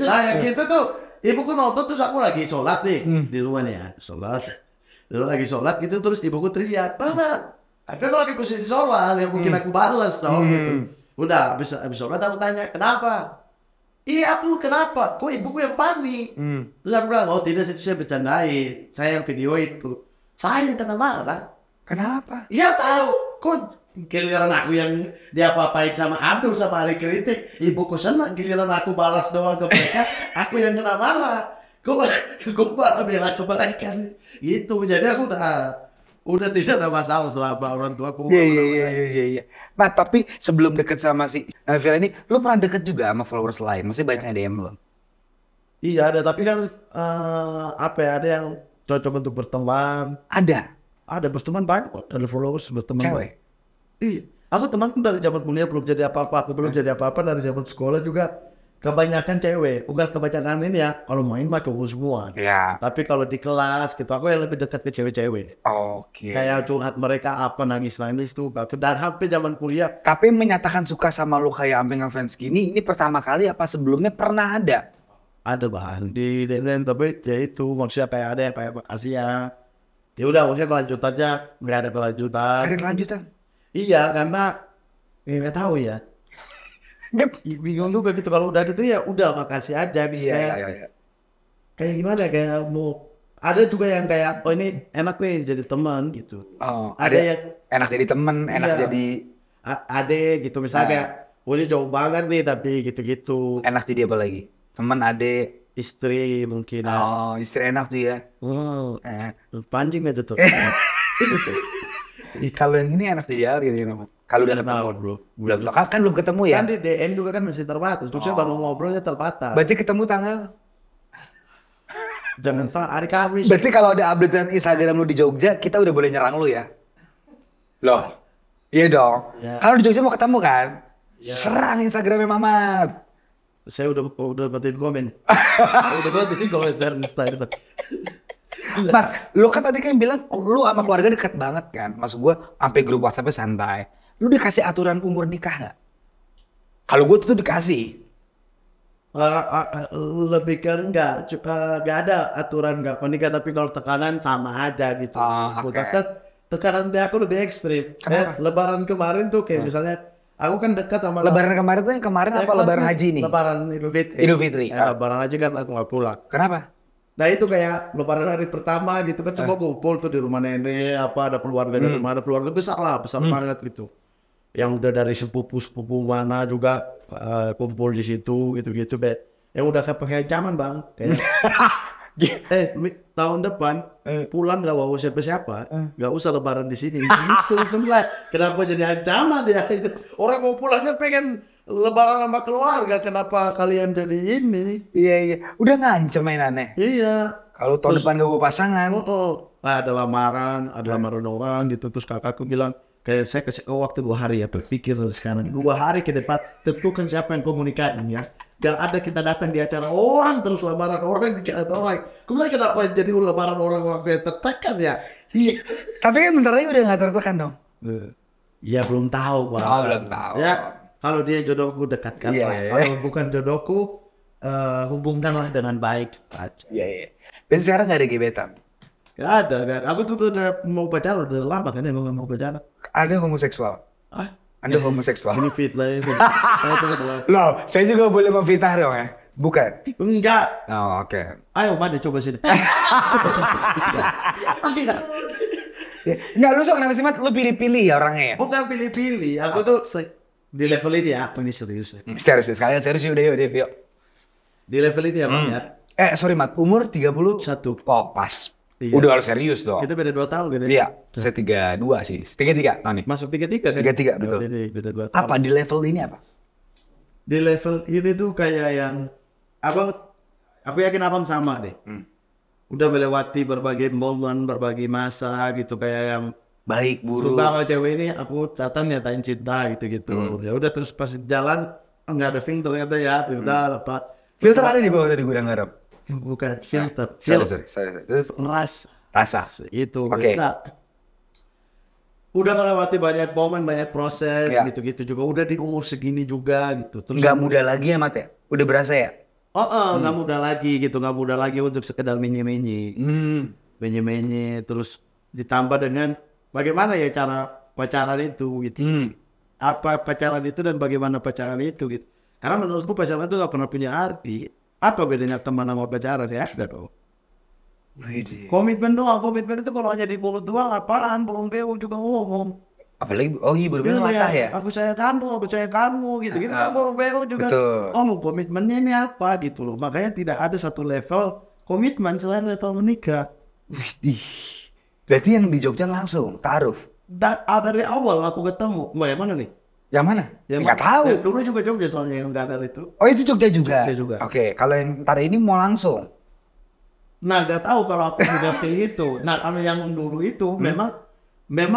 Nah yang gitu tuh ibuku nonton terus aku lagi sholat nih di rumah nih ya sholat gitu terus ibuku teriak Mama aku lagi posisi sholat yang mungkin aku balas dong gitu. Udah habis sholat aku tanya kenapa? Iya aku kenapa? Kok ibuku yang panik? Terus aku bilang tidak itu saya bercandain, saya yang video itu. Saya yang kena marah. Kenapa? Iya tahu. Kok giliran aku yang diapa-apain sama Abdul sama Ali kritik, ibuku senang giliran aku balas doang ke mereka, aku yang kena marah. Kok marah bela kebaikan gitu. Jadi aku udah tidak ada masalah selama orang tua aku. Iya. Nah tapi sebelum deket sama si Navila ini, lu pernah deket juga sama followers lain? Maksudnya banyak yang DM lu? Iya ada, tapi kan ada yang cocok untuk berteman. Ada berteman banyak kok, ada followers berteman. Cewek? Iya, aku temanku dari zaman kuliah belum jadi apa-apa, aku belum jadi apa-apa dari zaman sekolah juga. Kebanyakan cewek, bukan kebanyakan ini ya. Kalau main mah cowok semua. Ya. Tapi kalau di kelas gitu, aku yang lebih dekat ke cewek-cewek. Oke. Kayak curhat mereka apa nangis tuh. Dan hampir zaman kuliah. Tapi menyatakan suka sama lu kayak sampai ngefans gini, ini pertama kali apa sebelumnya pernah ada? Ada bahan di DM, tapi ya itu maksudnya kayak ada yang kayak Asia. Ya udah maksudnya kelanjutannya nggak ada kelanjutan. Ada kelanjutan? Iya karena nggak tahu ya. Bingung juga gitu kalau udah gitu ya udah makasih aja Iya. Kayak gimana kayak mau ada juga yang kayak ini enak nih jadi teman gitu. Ada yang enak jadi teman, enak jadi gitu misalnya kayak ini jauh banget nih tapi gitu-gitu. Enak jadi apa lagi? Teman, ade, istri mungkin. Istri enak tuh ya. Pancing aja tuh. Kalau yang ini enak jadi gitu. Kalau udah ketemu bro, kan belum ketemu ya? Kan di DM juga kan masih terbatas, terusnya baru ngobrolnya terbatas. Berarti ketemu tanggal? Jangan salah, hari Kamis. Berarti kalau ada update Instagram lu di Jogja, kita udah boleh nyerang lu ya? Loh, iya dong. Ya. Kalau di Jogja mau ketemu kan? Ya. Serang Instagramnya Mamat. Saya udah berarti komen. Udah berarti komen Instagram. Mar, lu kan tadi kan bilang lu sama keluarga dekat banget kan? Maksud gua sampai grup WhatsApp-nya santai. Lu dikasih aturan umur nikah nggak? Kalau gue tuh dikasih. Lebih ke enggak ada aturan enggak menikah, tapi kalau tekanan sama aja gitu. Tekanan dia aku lebih ekstrim. Lebaran kemarin tuh kayak misalnya aku kan dekat sama Lebaran kemarin tuh yang kemarin apa Lebaran Haji nih? Lebaran Idul Fitri. Idul Fitri. Lebaran Haji kan aku nggak pulang. Kenapa? Nah itu kayak Lebaran hari pertama gitu kan semua kumpul tuh di rumah nenek, ada keluarga dari mana, ada keluarga besar banget gitu. Yang udah dari sepupu mana juga kumpul di situ gitu yang udah kayak pakai ancaman bang kayak tahun depan pulang nggak bawa siapa nggak usah lebaran di sini gitu sebelah. Kenapa jadi ancaman ya? Orang mau pulangnya pengen lebaran sama keluarga, kenapa kalian jadi ini? Iya udah ngancem mainannya. Iya, kalau tahun depan gak bawa pasangan. Nah, ada lamaran orang gitu. Terus kakakku bilang kayak saya kasih waktu 2 hari ya berpikir sekarang 2 hari ke depan tentukan siapa yang komunikasin ya. Gak ada kita datang di acara orang terus lamaran orang di acara orang. Kemudian kenapa jadi lamaran orang kayak tertekan ya? Iya. Tapi kan bentar lagi udah gak tertekan dong. Ya belum tahu Pak. Belum tahu. Ya kalau dia jodohku dekatkan lah. Kalau bukan jodohku hubungkanlah dengan baik aja. Iya. Dan sekarang gak ada gebetan. Gak ada kan. Aku tuh udah mau pacaran udah lama kan emang mau pacaran. Ada homoseksual. Anda homoseksual. Ini fit lah itu. Loh, saya juga boleh memfitnah dong ya? Bukan? Enggak. Oh, oke. Ayo, Made coba sini. Enggak, lu tuh kenapa sih, Mat? Lu pilih-pilih ya orangnya ya? Bukan pilih-pilih. Aku tuh di level ini ya, apa ini serius ya? Serius, sekalian serius udah yuk. Di level ini ya, Bang ya? Sorry, Mat. Umur 31. Oh, pas. Iya. Udah harus serius dong. Kita beda 2 tahun kan ya? Iya, saya 32 sih. 33 tahun nih. Masuk 33 kan? 33, betul. Beda 2 tahun. Apa di level ini apa? Di level ini tuh kayak yang aku yakin abang sama deh. Udah melewati berbagai momen, berbagai masa gitu kayak yang baik buruk. Kalau cewek ini aku datang nyatain cinta gitu. Ya udah terus pas jalan nggak ada filter ternyata ya. Udah apa? Filter ada di bawah tadi gudang garam. Bukan filter. Sorry. Terus rasa. Itu. Oke. Udah melewati banyak momen, banyak proses gitu-gitu juga. Udah di umur segini juga gitu. Terus nggak muda lagi ya, Mat ya? Udah berasa ya? Nggak muda lagi gitu. Nggak muda lagi untuk sekedar menye-menye. Menye-menye. Terus ditambah dengan bagaimana ya cara pacaran itu gitu. Apa pacaran itu dan bagaimana pacaran itu gitu. Karena menurutku pacaran itu nggak pernah punya arti. Apa bedanya teman sama pacaran ya? Komitmen doang. Komitmen itu kalau hanya di mulut doang apaan? Belum beo juga ngomong. Apalagi baru mata ya. Aku sayang kamu gitu. Kan baru beo juga. Ngomong komitmennya ini apa gitu loh. Makanya tidak ada satu level komitmen selain level menikah. Berarti yang di Jogja langsung taruh. Dari awal aku ketemu. Yang mana nih? Yang mana? Nggak tahu. Dulu juga Jogja soalnya yang ada itu. Oh itu Jogja juga? Jogja juga. Oke, kalau yang ntar ini mau langsung? Nah nggak tahu kalau aku udah kayak gitu. Nah kalau yang dulu itu memang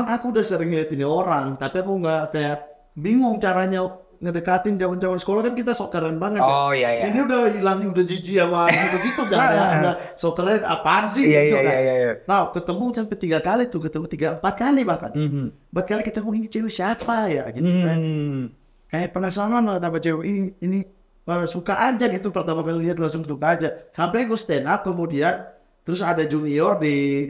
aku udah sering lihat ini orang. Tapi aku nggak kayak bingung caranya ngedekatin zaman-zaman sekolah kan kita sok keren banget. Oh iya. Ini udah hilang, udah jijik sama gitu kan ya. Udah sok keren apaan sih gitu kan. Iya. Nah ketemu sampai 3 kali tuh, ketemu 3-4 kali bahkan. 4 kali ketemu ini cewek siapa ya gitu kan. Kayak penasaran lah sama cewek ini suka aja gitu, pertama kali lihat langsung suka aja. Sampai gue stand up kemudian terus ada junior di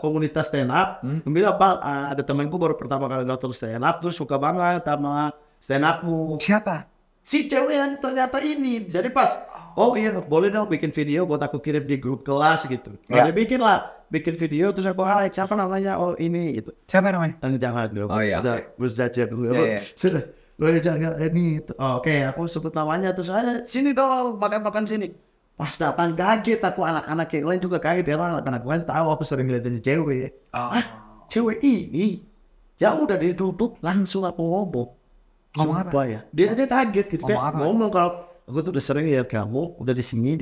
komunitas stand up. Bilang ada temanku baru pertama kali nonton stand up terus suka banget sama stand up-mu. Siapa? Si cewek yang ternyata ini. Jadi pas, oh iya boleh dong bikin video buat aku kirim di grup kelas gitu. Dia bikin video terus aku, siapa namanya? Oh ini gitu. Siapa namanya? Jangan dong. Oh iya. Bersaja dulu. Jangan ini. Oke, aku sebut namanya terus aja. Sini dong, makan sini. Pas datang kaget aku, anak-anak yang lain juga kaget. Ya anak-anak lain tahu aku sering liatin cewek. Cewek ini? Ya udah ditutup langsung aku ngomong. Ngomong apa ya? Dia aja kaget gitu kan. Ngomong kalau aku tuh udah sering lihat kamu udah di sini.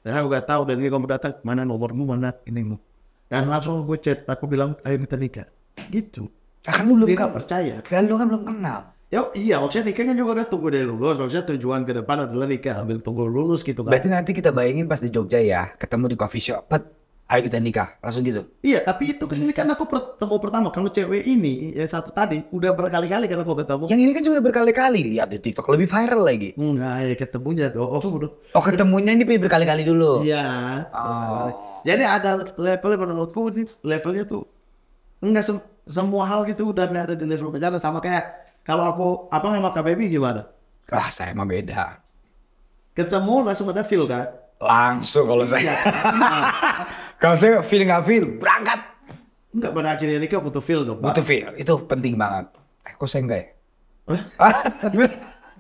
Dan aku gak tahu dan ini kamu datang mana nomormu mana inimu. Dan langsung gue chat, aku bilang ayo kita nikah. Gitu. Kan lu belum percaya. Dan lu kan belum kenal. Iya, maksudnya nikahnya juga udah tunggu dari lulus. Maksudnya tujuan ke depan adalah nikah, ambil tunggu lulus gitu kan. Berarti nanti kita bayangin pas di Jogja ya, ketemu di coffee shop. ayo kita nikah, langsung gitu. Iya, tapi itu kan ini kan aku ketemu pertama. Kalau cewek ini yang satu tadi udah berkali-kali kan aku ketemu. Yang ini kan juga udah berkali-kali lihat di TikTok, lebih viral lagi. Enggak, ya ketemunya udah. Oh, ketemunya ini berkali-kali dulu. Iya. Oh. Jadi ada levelnya menurutku ini levelnya tuh enggak semua hal gitu udah nggak ada di level pacaran. Sama kayak kalau aku apa sama Kak Baby gimana? Ah, saya mah beda. Ketemu langsung ada feel kan? Langsung kalau saya. Kalau saya feel nggak feel, berangkat. Enggak, pada akhirnya nikah butuh feel dong, Pak. Butuh feel, itu penting banget. Kok saya enggak ya?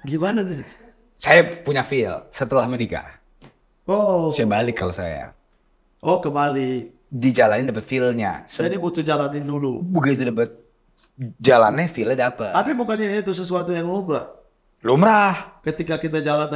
Gimana tuh? Saya punya feel setelah menikah. Oh. Saya balik kalau saya. Oh, kembali. Dijalanin dapet feel-nya. Jadi butuh jalanin dulu. Begitu dapet jalannya, feel-nya dapet. Tapi bukannya itu sesuatu yang lumrah. Lumrah. Ketika kita jalan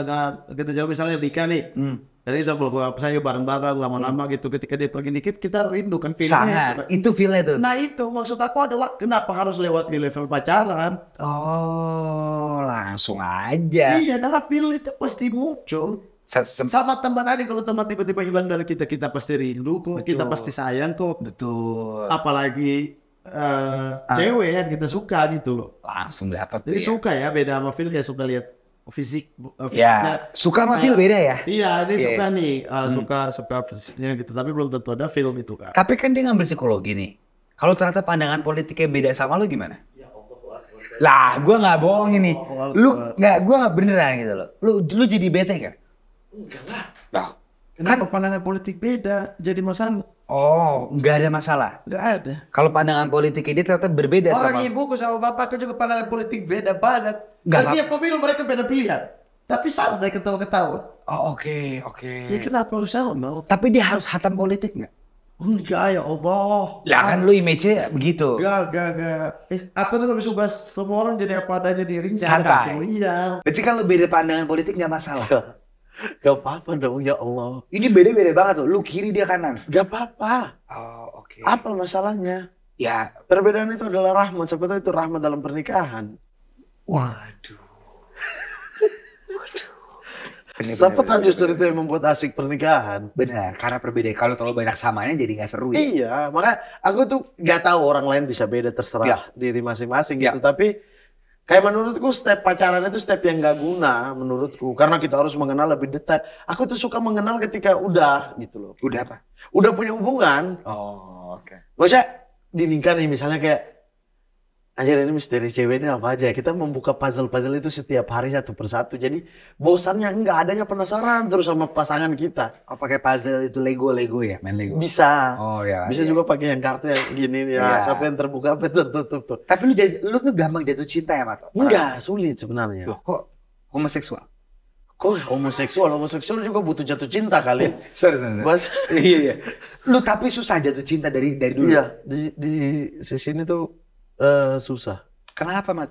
misalnya nikah nih. Jadi kita saya bareng-bareng lama-lama gitu. Ketika dia pergi dikit kita rindu kan Sangat. feelnya. Itu feel-nya tuh. Nah itu maksud aku adalah kenapa harus lewat di level pacaran? Oh, langsung aja. Iya, karena feel itu pasti muncul. Sama teman aja, kalau teman tiba-tiba hilang dari kita pasti rindu kok. Kita pasti sayang kok. Betul. Apalagi cewek yang kita suka gitu loh. Langsung dapat. Jadi suka ya, beda sama feel ya, suka lihat Ya, fisiknya. suka sama feel beda ya. Iya, dia suka nih, suka fisiknya gitu. Tapi belum tentu ada film itu kan. Tapi kan dia ngambil psikologi nih. Kalau ternyata pandangan politiknya beda sama lu gimana? Lah, gua nggak bohong ini. Gua nggak beneran gitu loh. Lu jadi bete kan? Enggak lah. Lah, Kenapa pandangan politik beda jadi masalah? oh, nggak ada masalah. Nggak ada. Kalau pandangan politiknya dia ternyata berbeda Orang sama. ibuku sama bapakku juga pandangan politik beda banget. Nggak Setiap pemilu mereka beda pilihan. Tapi santai ketawa-ketawa. Oh, oke. Ya kenapa lu sama? Tapi dia harus hatam politik nggak? Enggak ya Allah. Ya kan lu image-nya begitu. Enggak. Aku tuh lebih suka semua orang jadi apa adanya dirinya. Santai. Iya. Berarti kan lu beda pandangan politik nggak masalah. Gak apa-apa dong, ya Allah. Ini beda-beda banget tuh. Lu kiri dia kanan. Gak apa-apa. Oh, oke. Apa masalahnya? Ya, Perbedaan itu adalah rahmat. Siapa tahu itu rahmat dalam pernikahan. waduh. Siapa tahu justru itu yang membuat asik pernikahan. Benar, karena perbedaan. Kalau terlalu banyak samanya jadi nggak seru ya. Iya, makanya aku tuh gak tahu orang lain bisa beda, terserah diri masing-masing gitu. Tapi kayak menurutku step pacaran itu step yang gak guna menurutku. Karena kita harus mengenal lebih detail. Aku tuh suka mengenal ketika udah gitu loh. Udah apa? Udah punya hubungan. Oh, oke. Maksudnya di nikah nih misalnya kayak anjir ini misteri ceweknya apa aja. Kita membuka puzzle-puzzle itu setiap hari satu persatu. Jadi bosannya enggak, adanya penasaran terus sama pasangan kita. Oh, pakai puzzle itu Lego ya, main Lego. Bisa. Oh ya. Bisa juga pakai yang kartu yang gini ya. Siapa yang terbuka apa tertutup tuh. Tapi lu tuh gampang jatuh cinta ya, Mato? Enggak, sulit sebenarnya. Loh, kok homoseksual? Kok homoseksual juga butuh jatuh cinta kali. Sorry. Bas, Iya. Lu tapi susah jatuh cinta dari dulu. iya, di sisi ini tuh susah. Kenapa, Mat?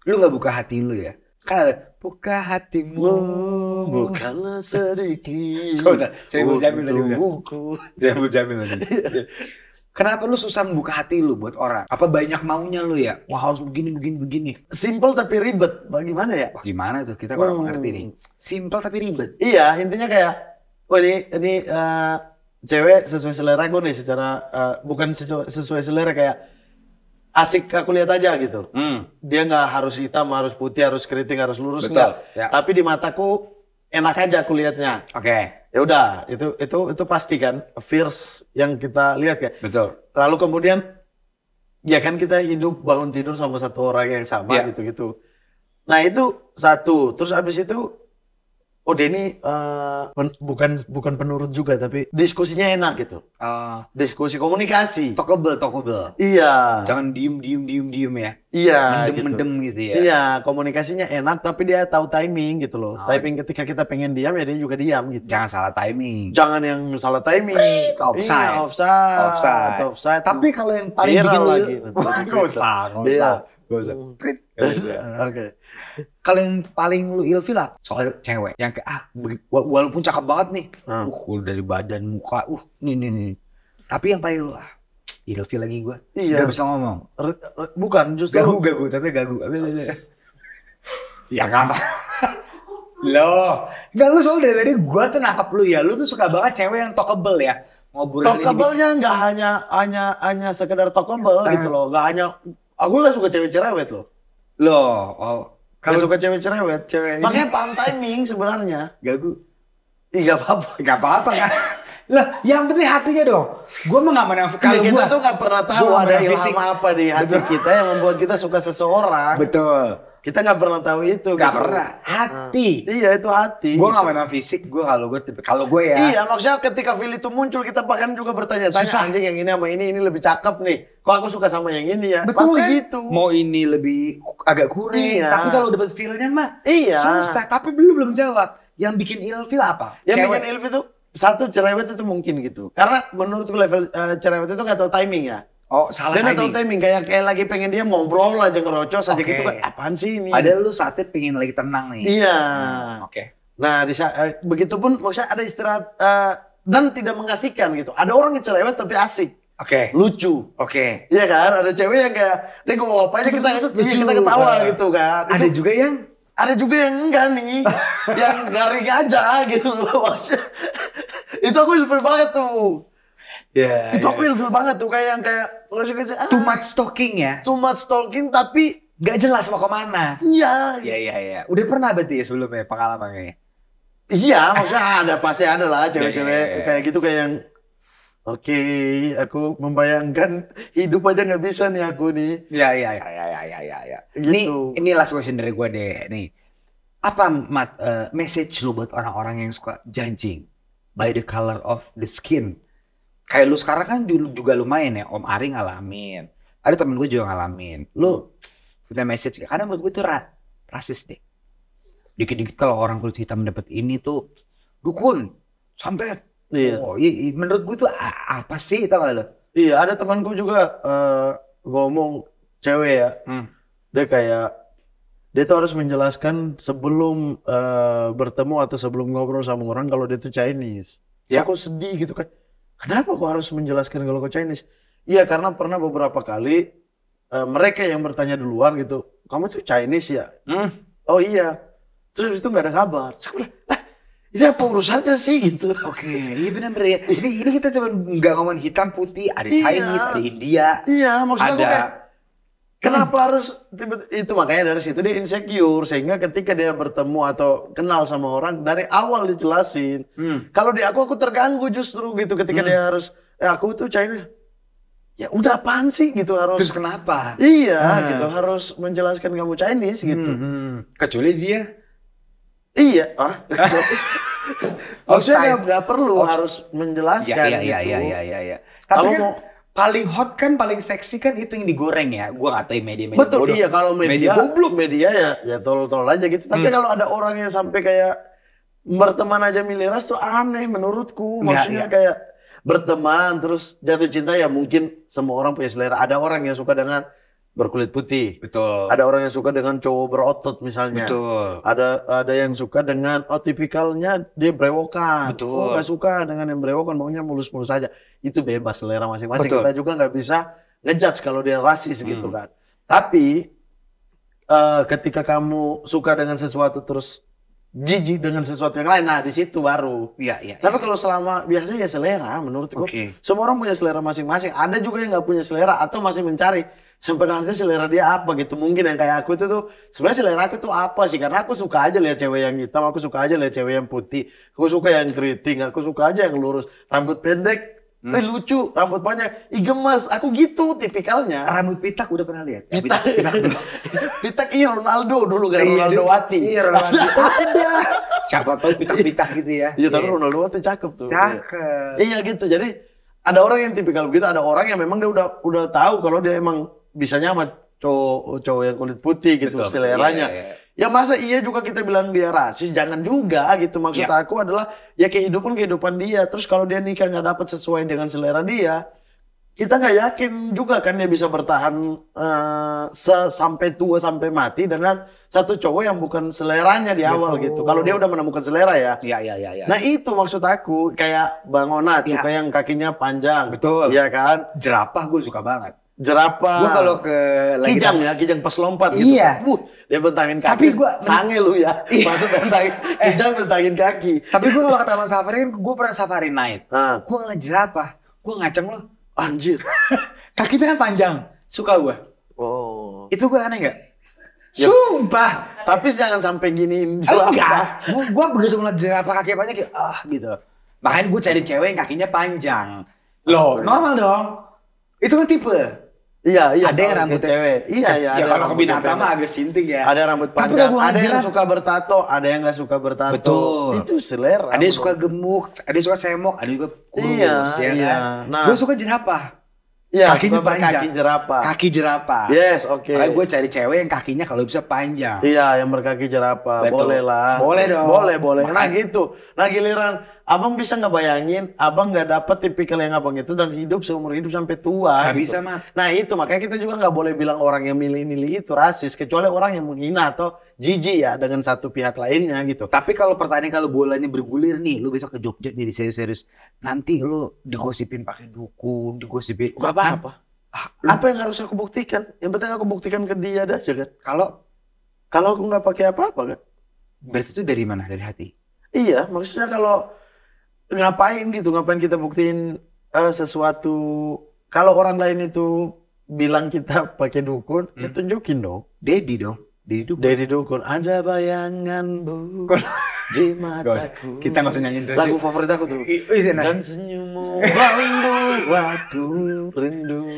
Lu nggak buka hati lu ya? Kan ada buka hatimu. Bukanlah sedikit. Kau usah, saya mau jamin tadi udah. untukku. Saya mau jamin tadi. Kenapa lu susah membuka hati lu buat orang? Apa banyak maunya lu ya? Wah, harus begini. Simple tapi ribet. Bagaimana ya? Wah, gimana tuh? Kita kurang mengerti nih. Simple tapi ribet. Iya, intinya kayak, oh ini cewek sesuai selera gue nih secara bukan sesuai selera kayak asik aku lihat aja gitu. Dia nggak harus hitam, harus putih, harus keriting, harus lurus enggak. Ya. Tapi di mataku enak aja aku lihatnya. Oke. Ya udah, itu pasti kan fierce yang kita lihat kan. Betul. Lalu kemudian ya kan kita hidup bangun tidur sama satu orang yang sama gitu-gitu. Nah itu satu, terus abis itu dia ini bukan penurut juga tapi diskusinya enak gitu. Diskusi komunikasi. Talkable. Iya. Jangan diem ya. Iya. Mendem gitu ya. Iya, komunikasinya enak tapi dia tahu timing gitu loh. Timing ketika kita pengen diam ya dia juga diam gitu. Jangan salah timing. Jangan yang salah timing. Offside. Iya, offside. Tapi kalau yang paling bikin lagi. Gak usah. Oke. Kalau yang paling lu ilfil lah soal cewek yang walaupun cakep banget nih, dari badan muka, nih. Tapi yang paling lu ilfil lagi gua, nggak bisa ngomong. Bukan justru gagu, tapi gagu. Ya nggak apa. Loh, nggak lu soal dari gua tuh nangkep lu ya, lu tuh suka banget cewek yang talkable ya. ngobrol talkable-nya nggak hanya sekedar talkable gitu loh. Nggak hanya, aku nggak suka cewek cerewet loh. Kalau suka cewek cerewet, makanya paham timing sebenarnya. Gak gue. Iya, nggak apa-apa kan. Lah, yang penting hatinya dong. Gue mah nggak menang. Kalau kita tuh nggak pernah tahu ada ilham apa di hati kita yang membuat kita suka seseorang. Betul. Kita nggak pernah tahu itu. Nggak pernah. Hati. Iya, itu hati. Gue nggak menang fisik. Kalau gue ya. Iya, maksudnya ketika feel itu muncul kita bahkan juga bertanya-tanya, anjing yang ini sama ini lebih cakep nih. Kok aku suka sama yang ini ya? Betul pasti kan? Gitu. Mau ini lebih agak kurang. Iya. Tapi kalau dapet feel-nya mah susah. Tapi belum jawab. Yang bikin ilfil apa? Yang bikin ilfil itu satu, cerewet itu mungkin gitu. Karena menurutku level cerewet itu nggak tahu timing ya. Oh, salah timing. Dia nggak tahu timing, kayak lagi pengen dia ngobrol aja ngerocos aja gitu. Apaan sih ini? Padahal lu saatnya pengen lagi tenang nih. Iya. Oke. Nah, begitupun maksudnya ada istirahat dan tidak mengasihkan gitu. Ada orang yang cerewet tapi asik. Oke. Lucu. Oke. Iya kan? Ada cewek yang kayak, dia ngomong apa aja kita ketawa gitu kan. Ada juga yang enggak nih, yang garing aja gitu loh. Itu aku ilfil banget tuh. Yeah, itu aku ilfil banget tuh, kayak too much stalking ya. Too much stalking tapi nggak jelas mau kemana. Iya. Iya. Udah pernah berarti ya sebelumnya pengalamannya? Iya, maksudnya pasti ada lah cewek-cewek kayak gitu, kayak yang oke, aku membayangkan hidup aja nggak bisa nih aku nih. Iya. Gitu. Ini last question dari gue deh. Nih, apa message lu buat orang-orang yang suka judging by the color of the skin? Kayak lu sekarang kan juga lumayan ya, Om Ari ngalamin. Ada temen gue juga ngalamin. Lu punya message, karena menurut gue itu rasis deh. Dikit-dikit kalau orang kulit hitam dapat ini tuh dukun, sampai. Iya. Oh, menurut gue tuh apa sih, tau gak lo? Iya, ada temanku juga ngomong cewek ya. Dia tuh harus menjelaskan sebelum bertemu atau sebelum ngobrol sama orang kalau dia tuh Chinese. Ya. Aku sedih gitu kan. Kenapa kok harus menjelaskan kalau kau Chinese? Iya, karena pernah beberapa kali mereka yang bertanya duluan gitu. Kamu tuh Chinese ya? Oh iya. Terus itu nggak ada kabar. Terus aku bilang, ini apa urusannya sih gitu? Oke, iya benar ya. Ini kita cuma nggak ngomong hitam putih, ada Chinese, ada India. Iya, maksudnya aku kayak, kenapa harus itu, makanya dari situ dia insecure, sehingga ketika dia bertemu atau kenal sama orang dari awal dijelasin. Kalau di aku terganggu justru gitu ketika dia harus, aku tuh Chinese. Ya udah, apaan sih gitu harus. Terus kenapa? Iya, gitu harus menjelaskan kamu Chinese gitu. Kecuali dia. Iya, maksudnya nggak perlu harus menjelaskan gitu. Iya. Tapi kan paling hot kan, paling seksi kan itu yang digoreng ya. Gua nggak tahu media betul bodoh. Iya, kalau media ya tolol-tolol aja gitu. Tapi kalau ada orang yang sampai kayak berteman aja miliras tuh aneh menurutku. Maksudnya kayak berteman terus jatuh cinta, ya mungkin semua orang punya selera. Ada orang yang suka dengan berkulit putih. Betul. Ada orang yang suka dengan cowok berotot misalnya. Betul. Ada yang suka dengan tipikalnya dia brewokan. Betul. Nggak suka dengan yang brewokan, maunya mulus-mulus saja. Itu bebas selera masing-masing. Kita juga nggak bisa ngejudge kalau dia rasis gitu kan. Tapi ketika kamu suka dengan sesuatu terus jijik dengan sesuatu yang lain, nah di situ baru. Iya. Tapi kalau selama biasanya ya selera, menurutku semua orang punya selera masing-masing. Ada juga yang nggak punya selera atau masih mencari sebenarnya selera dia apa gitu. Mungkin yang kayak aku itu tuh sebenarnya selera aku tuh apa sih? Karena aku suka aja lihat cewek yang hitam, aku suka aja lihat cewek yang putih, aku suka yang keriting, aku suka aja yang lurus, rambut pendek, lucu, rambut panjang, gemes. Aku gitu tipikalnya. Rambut pitak udah pernah lihat? Pitak iya, Ronaldo dulu kan, Ronaldo Wati. Iya, Ronaldo. Ada. Siapa tahu pitak-pitak gitu ya. Iya, tapi Ronaldo Wati cakep tuh. Cakep. Iya gitu. Jadi ada orang yang tipikal begitu, ada orang yang memang dia udah tahu kalau dia emang bisanya sama cowok yang kulit putih gitu. Betul, seleranya. Iya. Ya masa iya juga kita bilang dia rasis, jangan juga gitu. Maksud aku adalah ya kehidupan dia. Terus kalau dia nikah nggak dapat sesuai dengan selera dia, kita nggak yakin juga kan dia bisa bertahan sampai tua sampai mati dengan satu cowok yang bukan seleranya di awal gitu. Kalau dia udah menemukan selera ya. Iya. Nah itu maksud aku, kayak Bang Onat suka yang kakinya panjang. Betul. Iya kan? Jerapah gue suka banget. jerapah. Gua kalau ke lagi Kijang pas lompat gitu. Iya. Dia bentangin kaki. Tapi gua sange lu ya. Masuk bentangin Kijang bentangin kaki. Tapi gua kalau ke taman safari kan gua pernah safari night. Gua ngeliat jerapah. Gua ngaceng loh. Anjir. Kakinya kan panjang. Suka gua. Oh. Itu gua aneh enggak? Ya. Sumpah. Tapi jangan sampai giniin jerapah. Enggak. Gua begitu ngeliat jerapah kakinya panjang kayak gitu. Makanya gua cari cewek yang kakinya panjang. Loh, normal dong. Itu kan tipe. Iya. Ada yang rambutnya cewek. Iya. Ya kalau ke binatang mah agak sinting ya. Ada rambut panjang. Ada yang suka bertato, ada yang nggak suka bertato. Betul. Itu selera. Ada yang suka gemuk, ada yang suka semok, ada yang juga kurus. Iya. Nah, gue suka jerapah. Iya, kakinya panjang. Kaki jerapah. Kaki jerapah. Yes, oke. Makanya gue cari cewek yang kakinya kalau bisa panjang. Iya, yang berkaki jerapah. Betul. Boleh lah. Boleh dong. Boleh. Nah gitu. Nah giliran abang bisa ngebayangin, abang nggak dapet tipikal yang abang itu dan hidup seumur hidup sampai tua. Gak gitu. bisa, Mat. Nah itu makanya kita juga nggak boleh bilang orang yang milih-milih itu rasis, kecuali orang yang menghina atau jijik ya dengan satu pihak lainnya gitu. Tapi kalau pertandingan kalau bolanya bergulir nih, lu besok ke Jogja nih di serius-serius, nanti lu digosipin pakai dukun, digosipin. Gak apa-apa. Apa yang harus aku buktikan? Yang penting aku buktikan ke dia aja kan. Kalau aku nggak pakai apa-apa kan. Berarti itu dari mana? Dari hati? Iya, maksudnya kalau ngapain kita buktiin sesuatu. Kalau orang lain itu bilang kita pakai dukun, ya tunjukin dong. Dedi dukun. Ada bayanganmu di mataku. Kita nggak usah nyanyiin terus. Lagu favorit aku tuh. Dan senyummu membuatku rindu.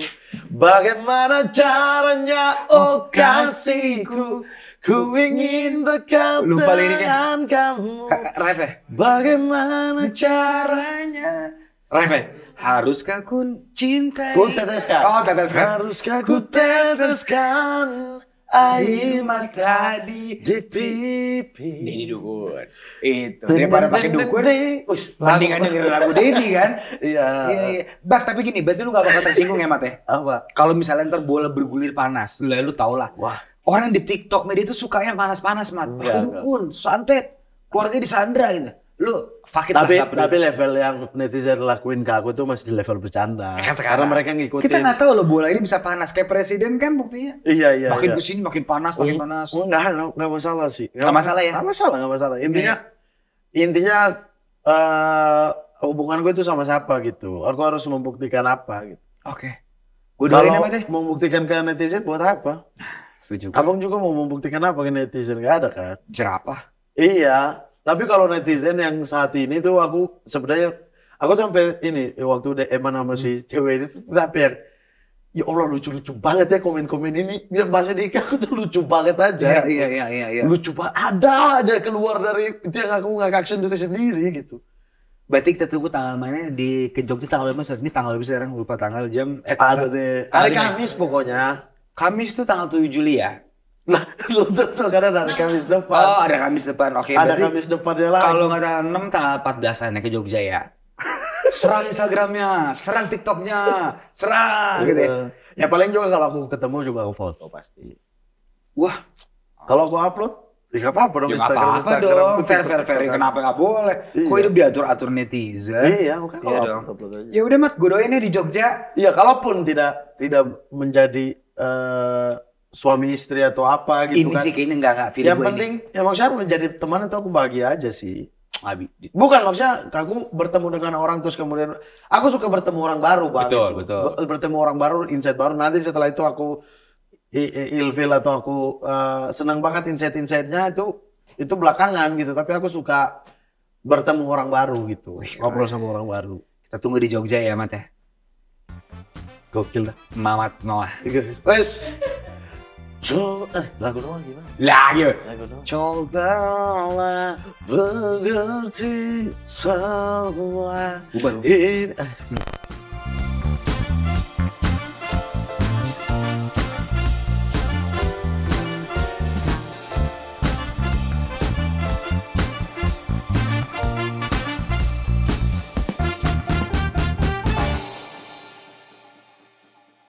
Bagaimana caranya, oh kasihku, ku ingin dekat dengan kamu. Reve. Bagaimana caranya? Reve. Haruskah ku cintai? Ku teteskan. Oh, teteskan. Haruskah ku teteskan air mata di pipi. Dedi dukun. Itu. Daripada pakai dukun, mendingan dengerin lagu Dedi kan? Iya. Bak, tapi gini, berarti lu gak bakal tersinggung ya, Mat ya? Apa? Kalau misalnya ntar bola bergulir panas, lu tau lah. Wah. Orang di TikTok media itu suka yang panas-panas, Mat. Dukun, santet, keluarga disandra gitu. Lu fakir tapi level yang netizen lakuin ke aku tuh masih di level bercanda. Kan karena mereka ngikutin. Kita nggak tahu loh bola ini bisa panas kayak presiden kan buktinya. Iya. Makin kesini makin panas, makin panas. Enggak masalah sih. Nggak masalah ya? Nggak masalah. Intinya hubungan gue itu sama siapa gitu. Aku harus membuktikan apa gitu. Oke. Kalau membuktikan ke netizen buat apa? Setuju. Abang juga mau membuktikan apa ke netizen? Nggak ada kan? Jerapah. Iya. Tapi kalau netizen yang saat ini tuh aku sebenarnya aku sampai ini waktu DM sama si cewek ini tuh tapi ya Allah lucu-lucu banget ya komen-komen ini. Biar bahasa nikah aku tuh lucu banget aja. Iya. Lucu banget. Ada aja keluar dari itu yang aku ngakak sendiri gitu. Berarti kita tunggu tanggal mainnya ke Jogja tanggal berapa? Ini tanggal berapa sekarang? Lupa tanggal jam. Ada deh. Hari Kamis pokoknya. Kamis tuh tanggal 7 Juli ya? Lah, lu tuh karena dari Kamis depan. Oh, ada Kamis depan. Oke, ada Kamis depannya lah. Kalau nggak tanggal 6, tanggal 14-an ya ke Jogja ya. Serang Instagramnya, serang TikToknya, serang gitu ya. Ya paling juga kalau aku ketemu juga aku foto pasti. Wah, kalau aku upload, ya nggak apa-apa dong. Ya Instagram dong, fair. Kenapa nggak boleh? Kok hidup diatur-atur netizen? Iya, kan kalau upload aja. Ya udah Mat, gue doain ya di Jogja. Iya, kalaupun tidak menjadi suami istri atau apa gitu ini kan. Ini sih kayaknya nggak feeling yang penting, ya maksudnya menjadi teman itu aku bahagia aja sih. Bukan maksudnya aku bertemu dengan orang terus kemudian aku suka bertemu orang baru Bang. Betul. Bertemu orang baru, insight baru. Nanti setelah itu aku ilfil atau aku senang banget insight-insightnya itu belakangan gitu. Tapi aku suka bertemu orang baru gitu. Ngobrol sama orang baru. Kita tunggu di Jogja ya Mat ya. Gokil dah. Mamat Noah. Wes. Lagu doang gimana? Lagu doang. Cobalah mengerti semua. Bubar.